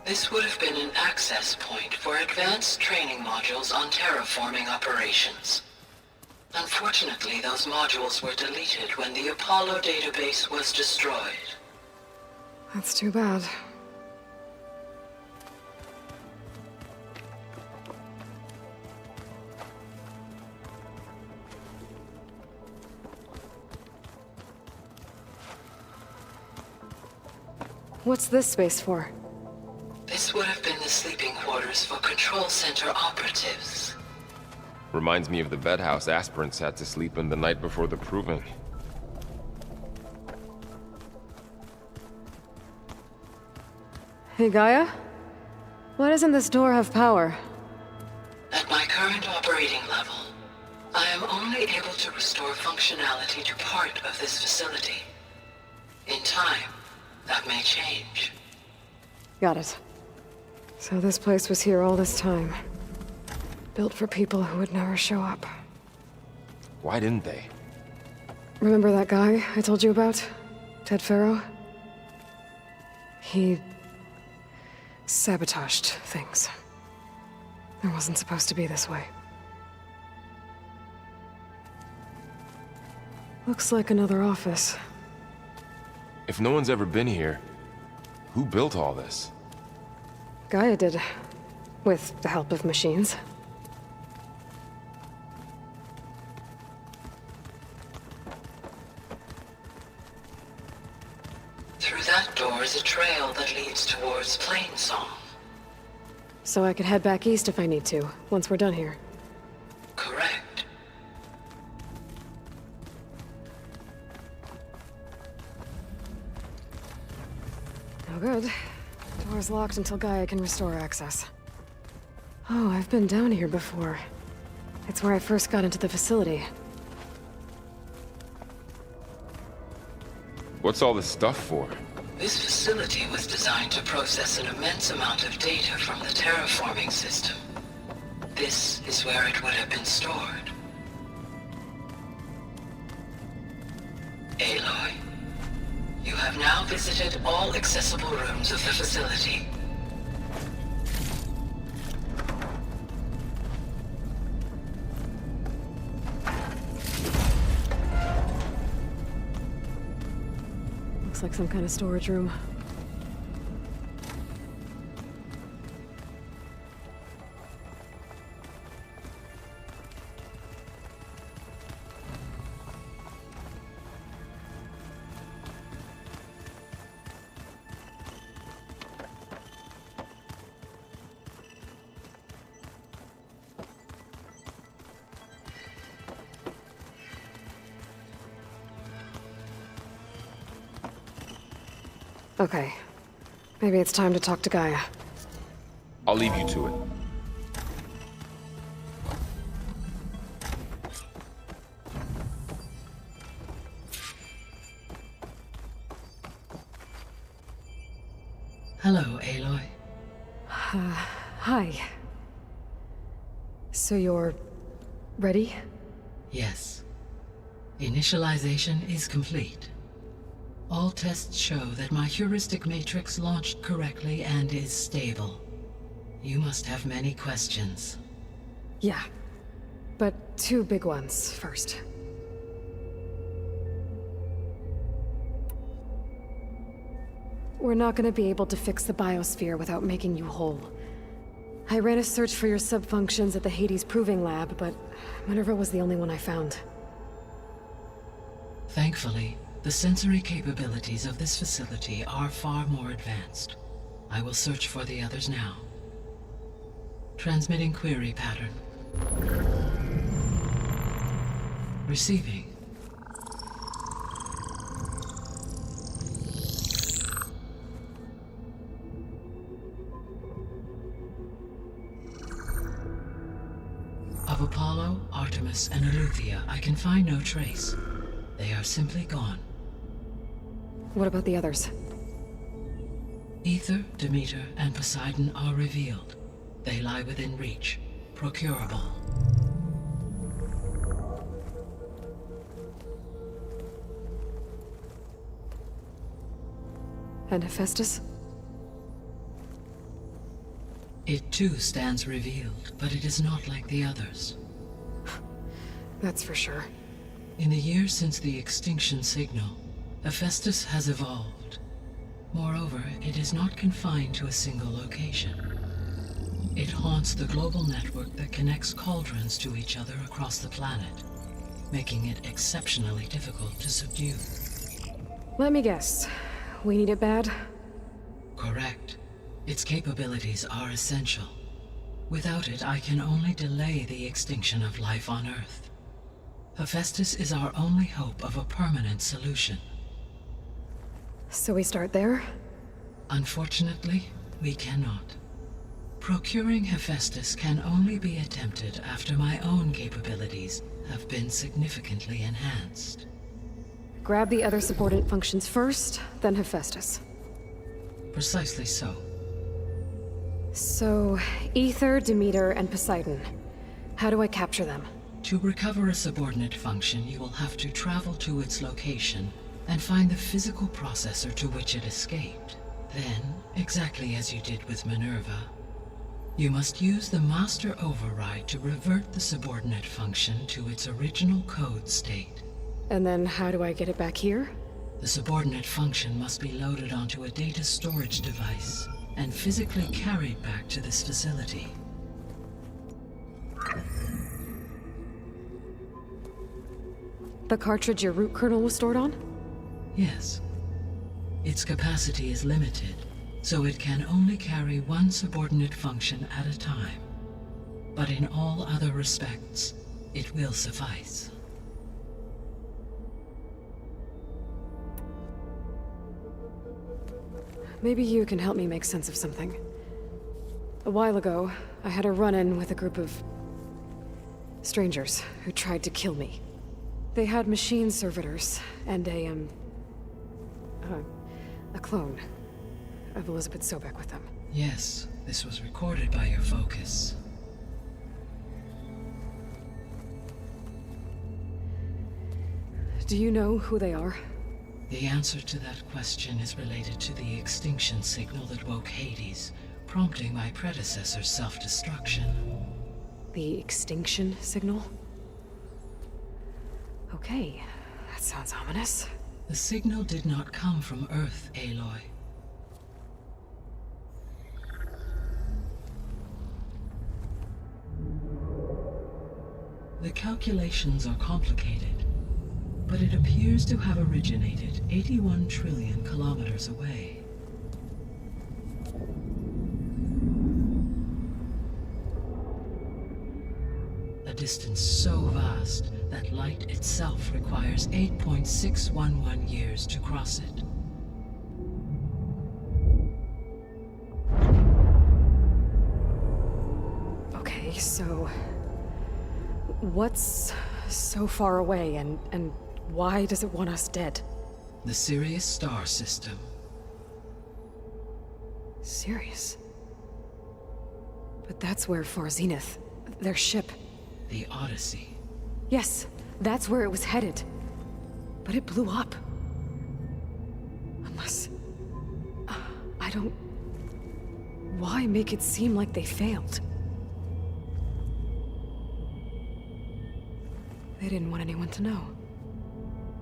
This would have been an access point for advanced training modules on terraforming operations. Unfortunately, those modules were deleted when the Apollo database was destroyed. That's too bad. What's this space for? This would have been the sleeping quarters for control center operatives. Reminds me of the bedhouse aspirants had to sleep in the night before the proving. Hey, Gaia? Why doesn't this door have power? At my current operating level, I am only able to restore functionality to part of this facility. In time, that may change. Got it. So this place was here all this time. Built for people who would never show up. Why didn't they? Remember that guy I told you about? Ted Farrow? He sabotaged things. It wasn't supposed to be this way. Looks like another office. If no one's ever been here, who built all this? Gaia did. With the help of machines. Through that door is a trail that leads towards Plainsong. So I could head back east if I need to, once we're done here. Correct. No good. Door's locked until Gaia can restore access. Oh, I've been down here before. It's where I first got into the facility. What's all this stuff for? This facility was designed to process an immense amount of data from the terraforming system. This is where it would have been stored. Aloy, you have now visited all accessible rooms of the facility. Looks like some kind of storage room. Okay. Maybe it's time to talk to Gaia. I'll leave you to it. Hello, Aloy. Hi. So you're... ready? Yes. Initialization is complete. All tests show that my heuristic matrix launched correctly and is stable. You must have many questions. Yeah. But two big ones first. We're not gonna be able to fix the biosphere without making you whole. I ran a search for your subfunctions at the Hades Proving Lab, but Minerva was the only one I found. Thankfully, the sensory capabilities of this facility are far more advanced. I will search for the others now. Transmitting query pattern. Receiving. Of Apollo, Artemis, and Eleuthia, I can find no trace. They are simply gone. What about the others? Ether, Demeter, and Poseidon are revealed. They lie within reach. Procurable. And Hephaestus? It too stands revealed, but it is not like the others. That's for sure. In the years since the extinction signal, Hephaestus has evolved. Moreover, it is not confined to a single location. It haunts the global network that connects cauldrons to each other across the planet, making it exceptionally difficult to subdue. Let me guess. We need it bad? Correct. Its capabilities are essential. Without it, I can only delay the extinction of life on Earth. Hephaestus is our only hope of a permanent solution. So we start there? Unfortunately, we cannot. Procuring Hephaestus can only be attempted after my own capabilities have been significantly enhanced. Grab the other subordinate functions first, then Hephaestus. Precisely so. So, Ether, Demeter, and Poseidon. How do I capture them? To recover a subordinate function, you will have to travel to its location and find the physical processor to which it escaped. Then, exactly as you did with Minerva, you must use the master override to revert the subordinate function to its original code state. And then how do I get it back here? The subordinate function must be loaded onto a data storage device and physically carried back to this facility. The cartridge your root kernel was stored on? Yes. Its capacity is limited, so it can only carry one subordinate function at a time. But in all other respects, it will suffice. Maybe you can help me make sense of something. A while ago, I had a run-in with a group of strangers who tried to kill me. They had machine servitors and a clone of Elizabeth Sobek with them. Yes, this was recorded by your focus. Do you know who they are? The answer to that question is related to the extinction signal that woke Hades, prompting my predecessor's self-destruction. The extinction signal? Okay, that sounds ominous. The signal did not come from Earth, Aloy. The calculations are complicated, but it appears to have originated 81 trillion kilometers away. A distance so vast that light itself requires 8.611 years to cross it. Okay, so what's so far away and why does it want us dead? The Sirius star system. Sirius? But that's where Far Zenith, their ship. The Odyssey. Yes, that's where it was headed. But it blew up. Unless... I don't... Why make it seem like they failed? They didn't want anyone to know.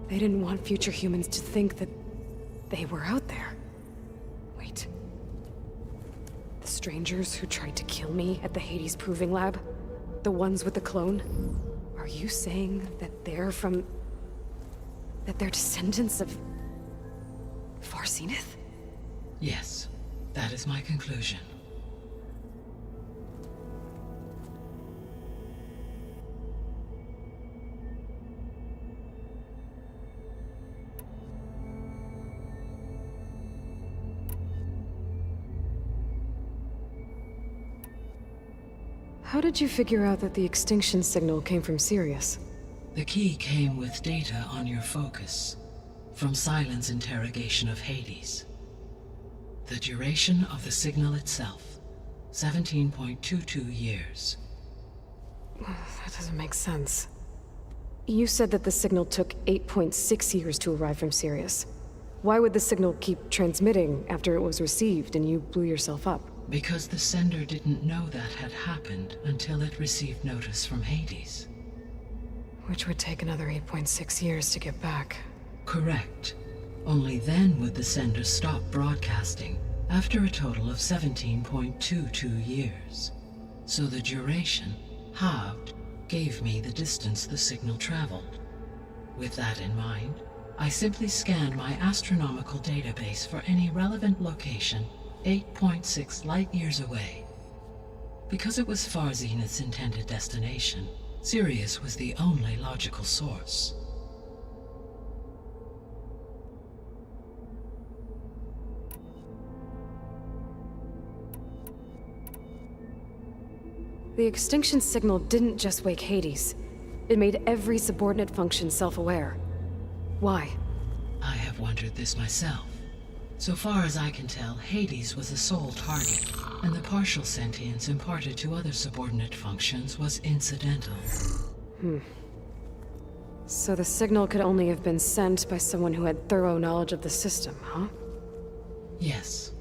They didn't want future humans to think that they were out there. Wait. The strangers who tried to kill me at the Hades Proving Lab? The ones with the clone? Are you saying that they're from... that they're descendants of... Far Zenith? Yes, that is my conclusion. How did you figure out that the extinction signal came from Sirius? The key came with data on your focus, from Silent's interrogation of Hades. The duration of the signal itself, 17.22 years. That doesn't make sense. You said that the signal took 8.6 years to arrive from Sirius. Why would the signal keep transmitting after it was received and you blew yourself up? Because the sender didn't know that had happened until it received notice from Hades. Which would take another 8.6 years to get back. Correct. Only then would the sender stop broadcasting, after a total of 17.22 years. So the duration, halved, gave me the distance the signal traveled. With that in mind, I simply scanned my astronomical database for any relevant location 8.6 light-years away. Because it was Far Zenith's intended destination, Sirius was the only logical source. The extinction signal didn't just wake Hades. It made every subordinate function self-aware. Why? I have wondered this myself. So far as I can tell, Hades was the sole target. and the partial sentience imparted to other subordinate functions was incidental. So the signal could only have been sent by someone who had thorough knowledge of the system, huh? Yes.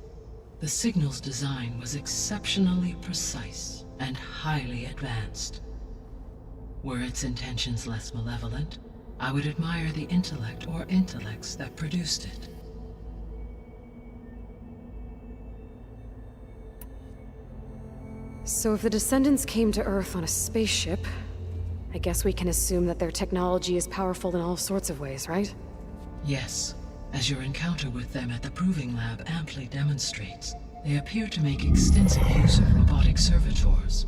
The signal's design was exceptionally precise and highly advanced. Were its intentions less malevolent, I would admire the intellect or intellects that produced it. So if the Descendants came to Earth on a spaceship, I guess we can assume that their technology is powerful in all sorts of ways, right? Yes. As your encounter with them at the Proving Lab amply demonstrates, they appear to make extensive use of robotic servitors.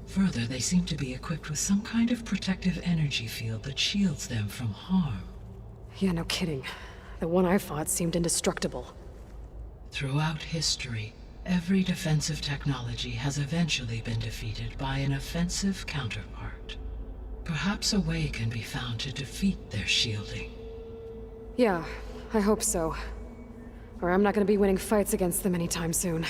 Further, they seem to be equipped with some kind of protective energy field that shields them from harm. Yeah, no kidding. The one I fought seemed indestructible. Throughout history, every defensive technology has eventually been defeated by an offensive counterpart. Perhaps a way can be found to defeat their shielding. Yeah, I hope so. Or I'm not gonna be winning fights against them anytime soon.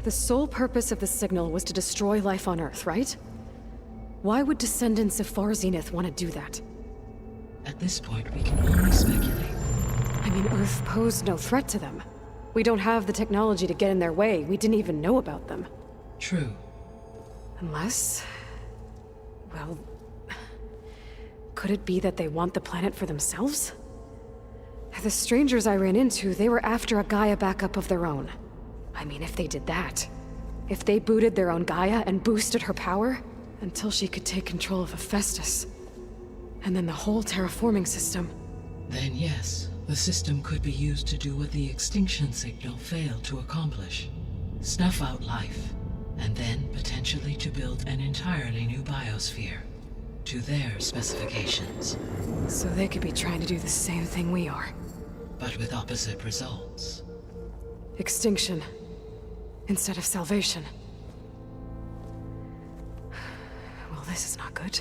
The sole purpose of the signal was to destroy life on Earth, right? Why would Descendants of Far Zenith want to do that? At this point, we can only speculate. I mean, Earth posed no threat to them. We don't have the technology to get in their way. We didn't even know about them. True. Unless... well... could it be that they want the planet for themselves? The strangers I ran into, they were after a Gaia backup of their own. I mean, if they did that... if they booted their own Gaia and boosted her power... until she could take control of Hephaestus. And then the whole terraforming system... Then yes, the system could be used to do what the extinction signal failed to accomplish. Snuff out life, and then potentially to build an entirely new biosphere. To their specifications. So they could be trying to do the same thing we are. But with opposite results. Extinction. Instead of salvation. Well, this is not good.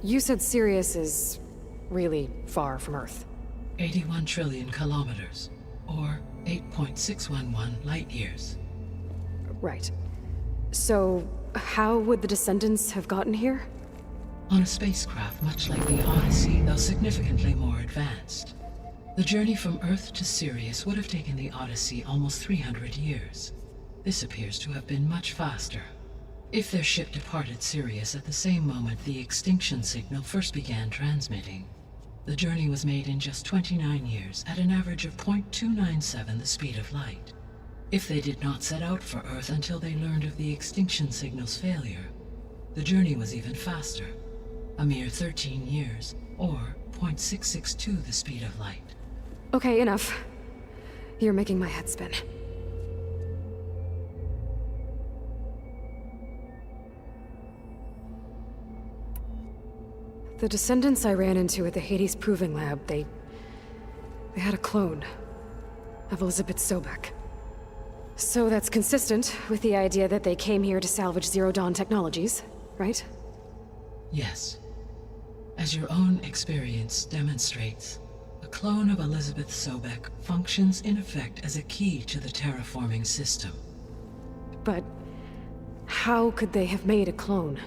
You said Sirius is really far from Earth. 81 trillion kilometers, or 8.611 light years. Right. So, how would the Descendants have gotten here? On a spacecraft much like the Odyssey, though significantly more advanced. The journey from Earth to Sirius would have taken the Odyssey almost 300 years. This appears to have been much faster. If their ship departed Sirius at the same moment the extinction signal first began transmitting, the journey was made in just 29 years at an average of 0.297 the speed of light. If they did not set out for Earth until they learned of the extinction signal's failure, the journey was even faster, a mere 13 years, or 0.662 the speed of light. Okay, enough. You're making my head spin. The Descendants I ran into at the Hades Proving Lab, they had a clone of Elizabeth Sobek. So that's consistent with the idea that they came here to salvage Zero Dawn technologies, right? Yes. As your own experience demonstrates, a clone of Elizabeth Sobek functions in effect as a key to the terraforming system. But how could they have made a clone?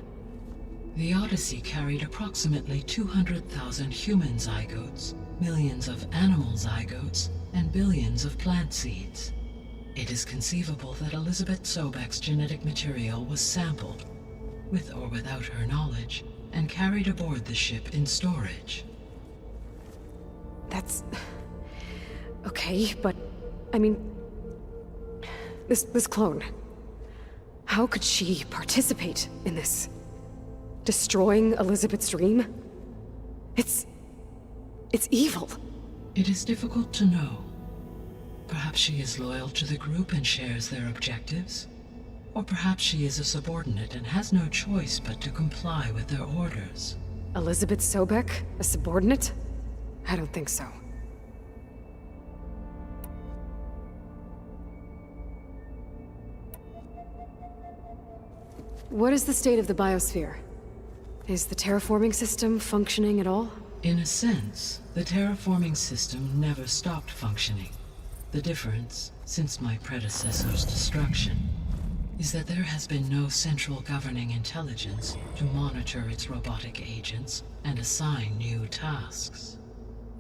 The Odyssey carried approximately 200,000 human zygotes, millions of animal zygotes, and billions of plant seeds. It is conceivable that Elizabeth Sobek's genetic material was sampled, with or without her knowledge, and carried aboard the ship in storage. That's... okay, but... I mean... This clone... how could she participate in this? Destroying Elizabeth's dream? It's evil. It is difficult to know. Perhaps she is loyal to the group and shares their objectives. Or perhaps she is a subordinate and has no choice but to comply with their orders. Elizabeth Sobek? A subordinate? I don't think so. What is the state of the biosphere? Is the terraforming system functioning at all? In a sense, the terraforming system never stopped functioning. The difference, since my predecessor's destruction, is that there has been no central governing intelligence to monitor its robotic agents and assign new tasks.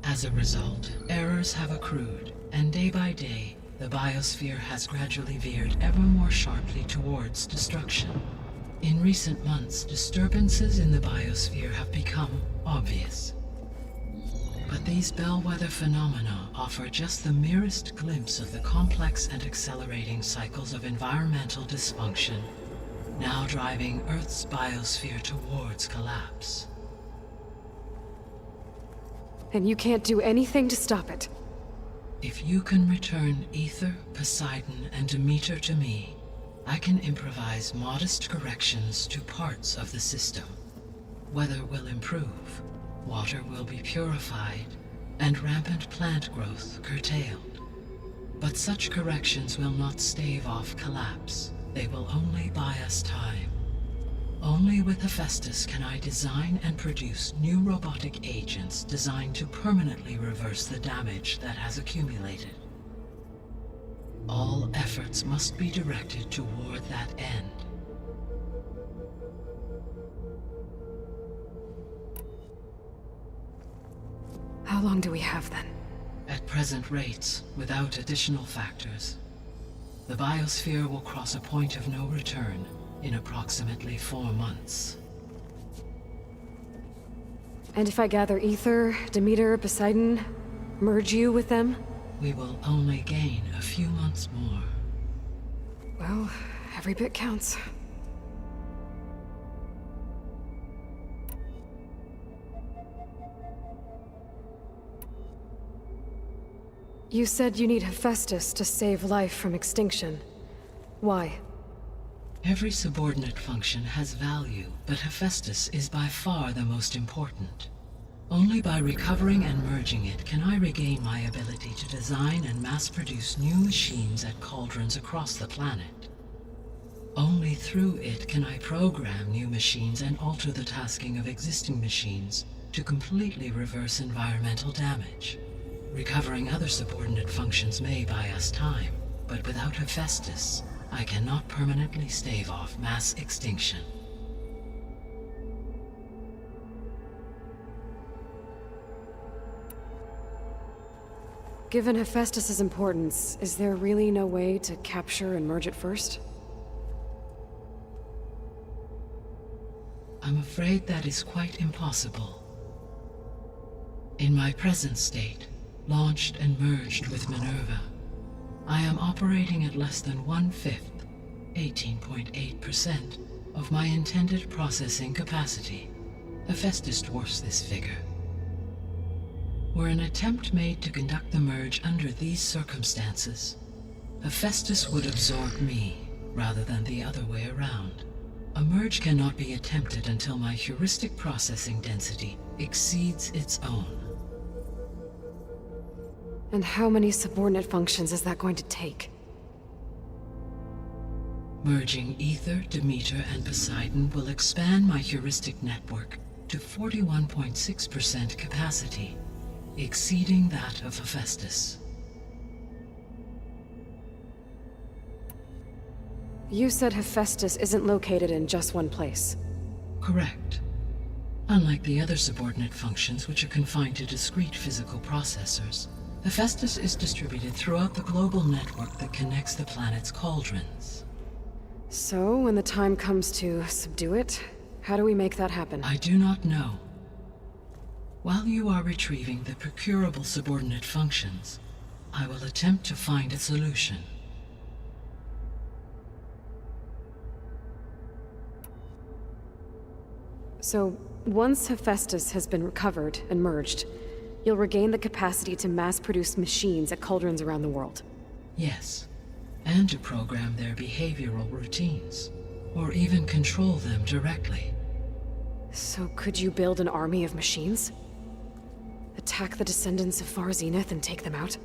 As a result, errors have accrued, and day by day, the biosphere has gradually veered ever more sharply towards destruction. In recent months, disturbances in the biosphere have become obvious. But these bellwether phenomena offer just the merest glimpse of the complex and accelerating cycles of environmental dysfunction, now driving Earth's biosphere towards collapse. And you can't do anything to stop it? If you can return Ether, Poseidon, and Demeter to me, I can improvise modest corrections to parts of the system. Weather will improve, water will be purified, and rampant plant growth curtailed. But such corrections will not stave off collapse. They will only buy us time. Only with Hephaestus can I design and produce new robotic agents designed to permanently reverse the damage that has accumulated. All efforts must be directed toward that end. How long do we have then? At present rates, without additional factors, the biosphere will cross a point of no return in approximately 4 months. And if I gather Ether, Demeter, Poseidon, merge you with them? We will only gain a few months more. Well, every bit counts. You said you need Hephaestus to save life from extinction. Why? Every subordinate function has value, but Hephaestus is by far the most important. Only by recovering and merging it can I regain my ability to design and mass-produce new machines at cauldrons across the planet. Only through it can I program new machines and alter the tasking of existing machines to completely reverse environmental damage. Recovering other subordinate functions may buy us time, but without Hephaestus, I cannot permanently stave off mass extinction. Given Hephaestus's importance, is there really no way to capture and merge it first? I'm afraid that is quite impossible. In my present state, launched and merged with Minerva, I am operating at less than 1/5, 18.8%, of my intended processing capacity. Hephaestus dwarfs this figure. Were an attempt made to conduct the merge under these circumstances, Hephaestus would absorb me, rather than the other way around. A merge cannot be attempted until my heuristic processing density exceeds its own. And how many subordinate functions is that going to take? Merging Ether, Demeter, and Poseidon will expand my heuristic network to 41.6% capacity, exceeding that of Hephaestus. You said Hephaestus isn't located in just one place. Correct. Unlike the other subordinate functions, which are confined to discrete physical processors, Hephaestus is distributed throughout the global network that connects the planet's cauldrons. So, when the time comes to subdue it, how do we make that happen? I do not know. While you are retrieving the procurable subordinate functions, I will attempt to find a solution. So, once Hephaestus has been recovered and merged, you'll regain the capacity to mass-produce machines at cauldrons around the world. Yes, and to program their behavioral routines, or even control them directly. So could you build an army of machines? Attack the descendants of Far Zenith and take them out?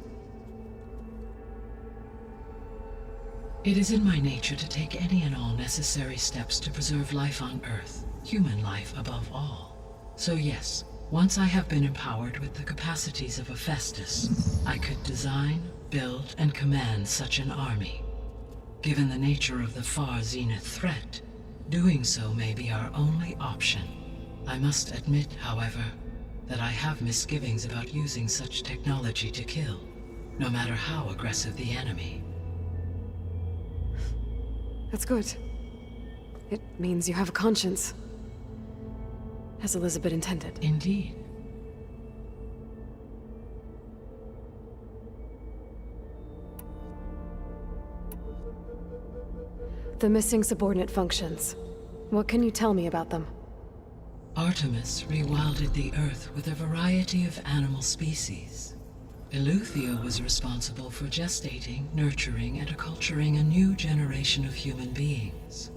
It is in my nature to take any and all necessary steps to preserve life on Earth, human life above all. So yes, once I have been empowered with the capacities of a Festus, I could design, build, and command such an army. Given the nature of the far zenith threat, doing so may be our only option. I must admit, however, that I have misgivings about using such technology to kill, no matter how aggressive the enemy. That's good. It means you have a conscience. As Elizabeth intended. Indeed. The missing subordinate functions. What can you tell me about them? Artemis rewilded the Earth with a variety of animal species. Eleuthia was responsible for gestating, nurturing, and acculturating a new generation of human beings.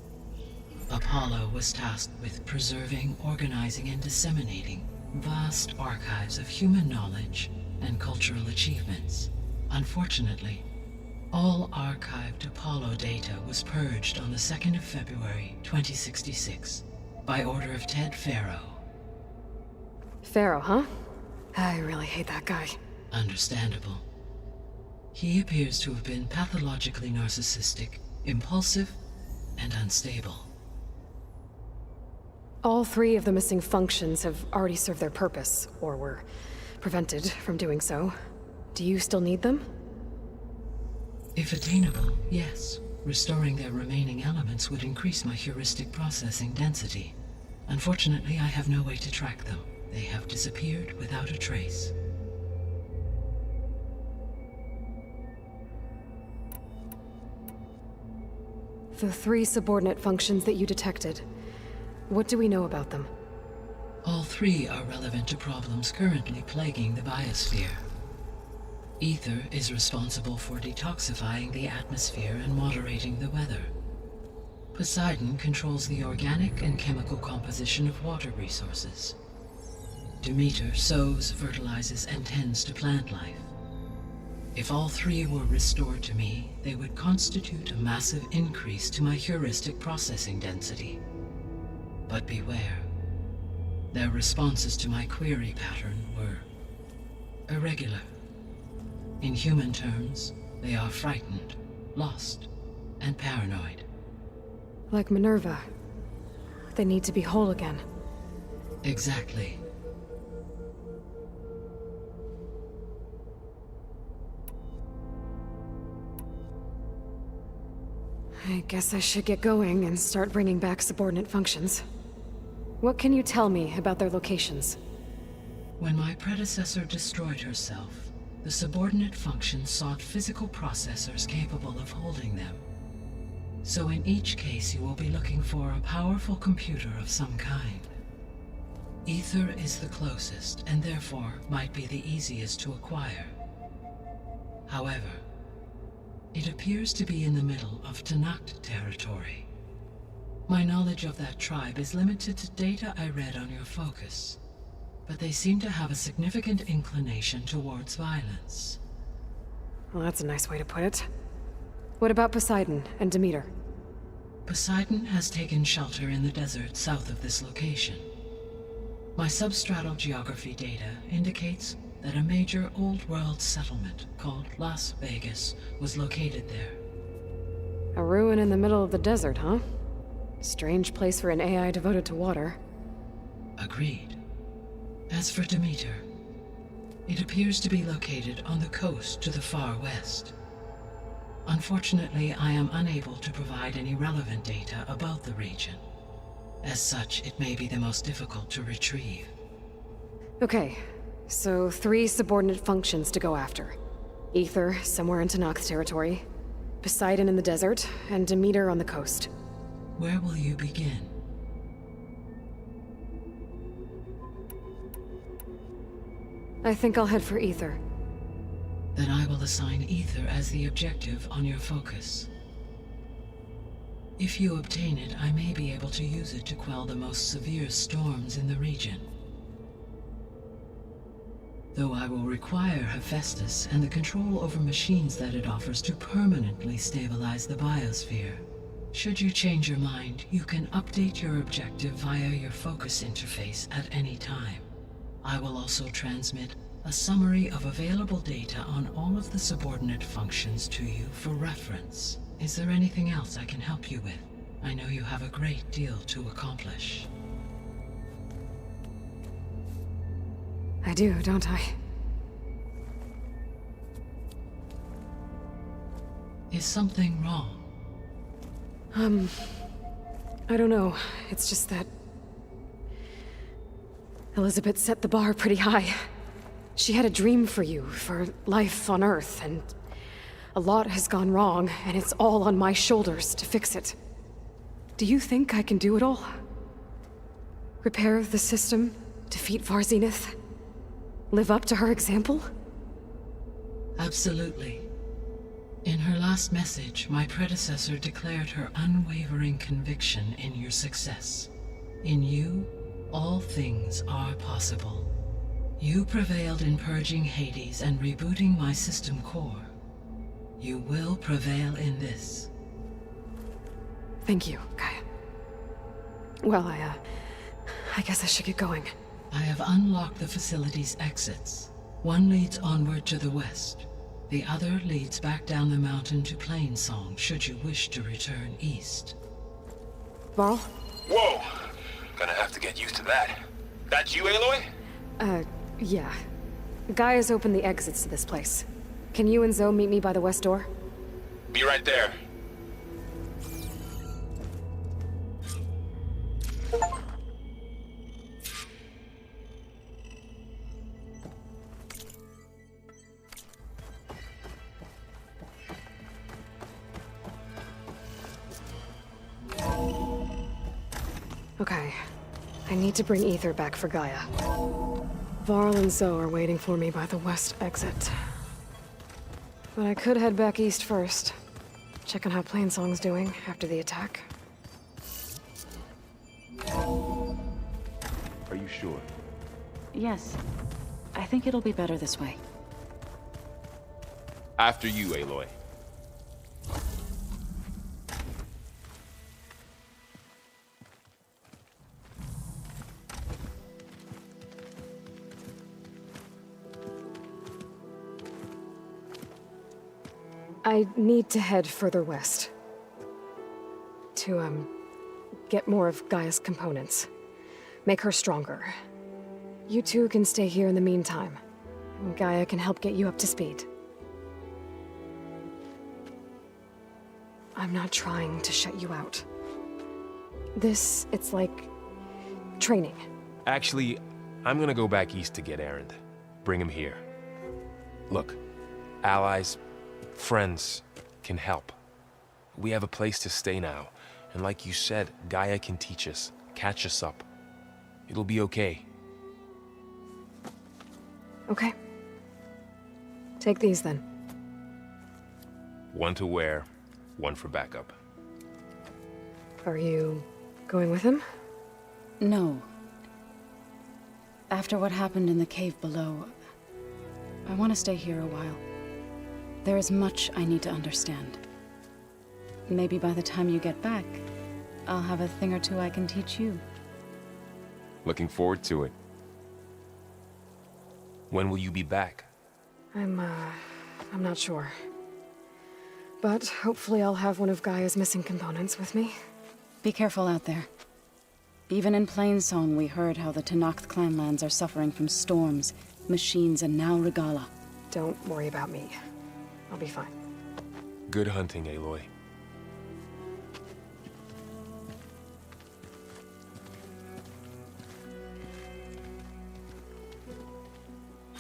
Apollo was tasked with preserving, organizing, and disseminating vast archives of human knowledge and cultural achievements. Unfortunately, all archived Apollo data was purged on the 2nd of February, 2066, by order of Ted Faro. Faro, huh? I really hate that guy. Understandable. He appears to have been pathologically narcissistic, impulsive, and unstable. All 3 of the missing functions have already served their purpose, or were prevented from doing so. Do you still need them? If attainable, yes. Restoring their remaining elements would increase my heuristic processing density. Unfortunately, I have no way to track them. They have disappeared without a trace. The 3 subordinate functions that you detected. What do we know about them? All 3 are relevant to problems currently plaguing the biosphere. Ether is responsible for detoxifying the atmosphere and moderating the weather. Poseidon controls the organic and chemical composition of water resources. Demeter sows, fertilizes, and tends to plant life. If all 3 were restored to me, they would constitute a massive increase to my heuristic processing density. But beware. Their responses to my query pattern were irregular. In human terms, they are frightened, lost, and paranoid. Like Minerva. They need to be whole again. Exactly. I guess I should get going and start bringing back subordinate functions. What can you tell me about their locations? When my predecessor destroyed herself, the subordinate functions sought physical processors capable of holding them. So in each case you will be looking for a powerful computer of some kind. Ether is the closest, and therefore might be the easiest to acquire. However, it appears to be in the middle of Tanakh territory. My knowledge of that tribe is limited to data I read on your focus, but they seem to have a significant inclination towards violence. Well, that's a nice way to put it. What about Poseidon and Demeter? Poseidon has taken shelter in the desert south of this location. My substratal geography data indicates that a major old-world settlement called Las Vegas was located there. A ruin in the middle of the desert, huh? Strange place for an AI devoted to water. Agreed. As for Demeter, it appears to be located on the coast to the far west. Unfortunately, I am unable to provide any relevant data about the region. As such, it may be the most difficult to retrieve. Okay, so 3 subordinate functions to go after. Ether, somewhere in Tanakh territory, Poseidon in the desert, and Demeter on the coast. Where will you begin? I think I'll head for Ether. Then I will assign Ether as the objective on your focus. If you obtain it, I may be able to use it to quell the most severe storms in the region. Though I will require Hephaestus and the control over machines that it offers to permanently stabilize the biosphere. Should you change your mind, you can update your objective via your focus interface at any time. I will also transmit a summary of available data on all of the subordinate functions to you for reference. Is there anything else I can help you with? I know you have a great deal to accomplish. I do, don't I? Is something wrong? I don't know. It's just that Elizabeth set the bar pretty high. She had a dream for you, for life on Earth, and a lot has gone wrong, and it's all on my shoulders to fix it. Do you think I can do it all? Repair the system, defeat Varzenith, live up to her example? Absolutely. In her last message, my predecessor declared her unwavering conviction in your success. In you, all things are possible. You prevailed in purging Hades and rebooting my system core. You will prevail in this. Thank you, Gaia. Well, I guess I should get going. I have unlocked the facility's exits. One leads onward to the west. The other leads back down the mountain to Plainsong, should you wish to return east. Varl? Whoa! Gonna have to get used to that. That's you, Aloy? Yeah. Gaia's opened the exits to this place. Can you and Zoe meet me by the west door? Be right there. Okay. I need to bring Ether back for Gaia. Varl and Zoe are waiting for me by the west exit. But I could head back east first. Check on how Plainsong's doing after the attack. Are you sure? Yes. I think it'll be better this way. After you, Aloy. I need to head further west. To, get more of Gaia's components. Make her stronger. You two can stay here in the meantime. And Gaia can help get you up to speed. I'm not trying to shut you out. It's like training. Actually, I'm gonna go back east to get Erend. Bring him here. Look, allies, friends can help. We have a place to stay now, and like you said, Gaia can teach us, catch us up. It'll be okay. Okay. Take these then. One to wear, one for backup. Are you going with him? No. After what happened in the cave below, I want to stay here a while. There is much I need to understand. Maybe by the time you get back, I'll have a thing or two I can teach you. Looking forward to it. When will you be back? I'm not sure. But hopefully I'll have one of Gaia's missing components with me. Be careful out there. Even in Plainsong, we heard how the Tenakth clanlands are suffering from storms, machines, and now Regala. Don't worry about me. I'll be fine. Good hunting, Aloy.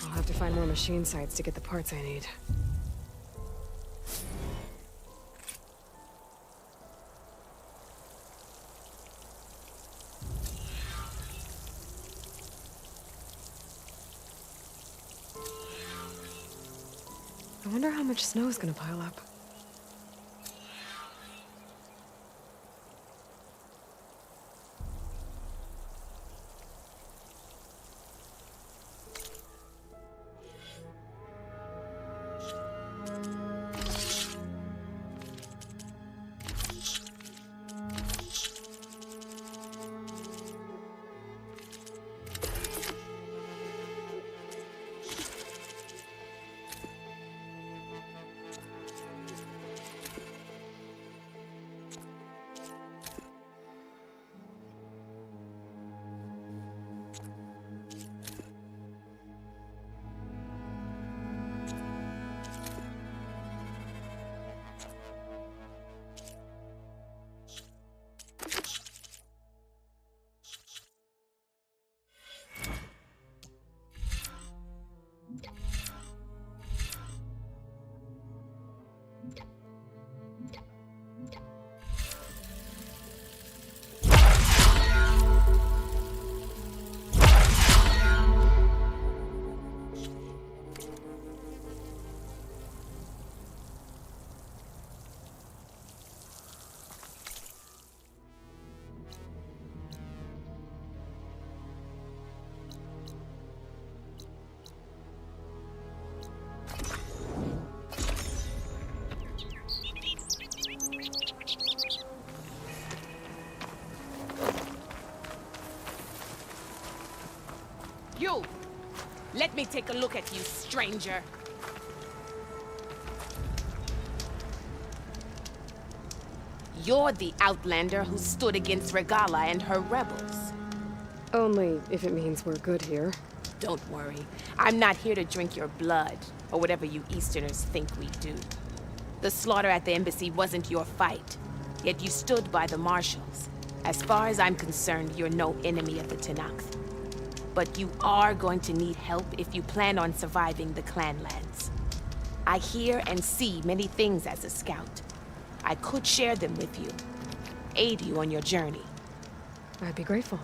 I'll have to find more machine sites to get the parts I need. I wonder how much snow is gonna pile up. Let me take a look at you, stranger. You're the outlander who stood against Regala and her rebels. Only if it means we're good here. Don't worry. I'm not here to drink your blood, or whatever you Easterners think we do. The slaughter at the embassy wasn't your fight, yet you stood by the marshals. As far as I'm concerned, you're no enemy of the Tenakth. But you are going to need help if you plan on surviving the clanlands. I hear and see many things as a scout. I could share them with you, aid you on your journey. I'd be grateful.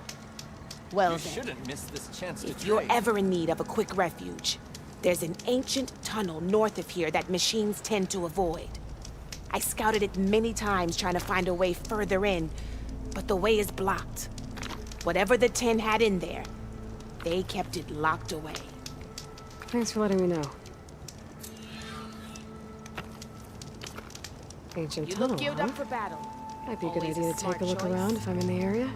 Well You then, shouldn't miss this chance to if you're trade. ever in need of a quick refuge, there's an ancient tunnel north of here that machines tend to avoid. I scouted it many times trying to find a way further in, but the way is blocked. Whatever the Ten had in there, they kept it locked away. Thanks for letting me know. Ancient You tunnel, look geared huh? up for battle. Might be a good Always idea to smart take a look choice. around if I'm in the area.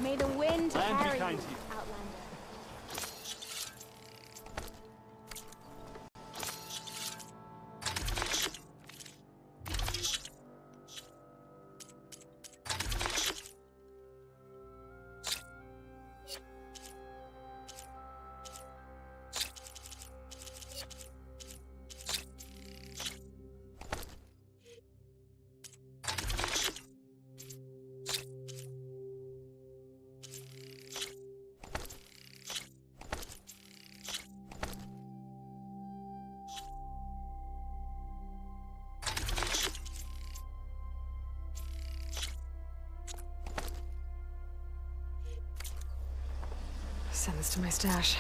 May the wind Land be carry kind you, to you. Outlander. Send this to my stash.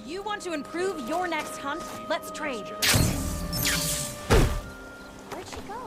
You want to improve your next hunt? Let's trade. Where'd she go?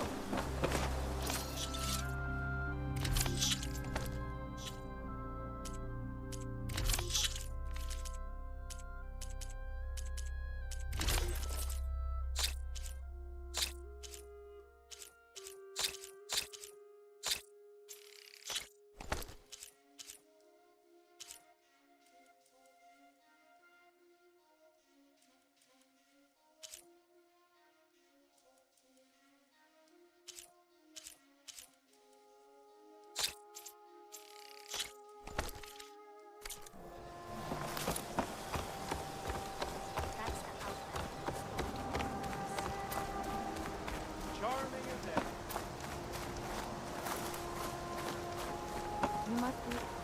must be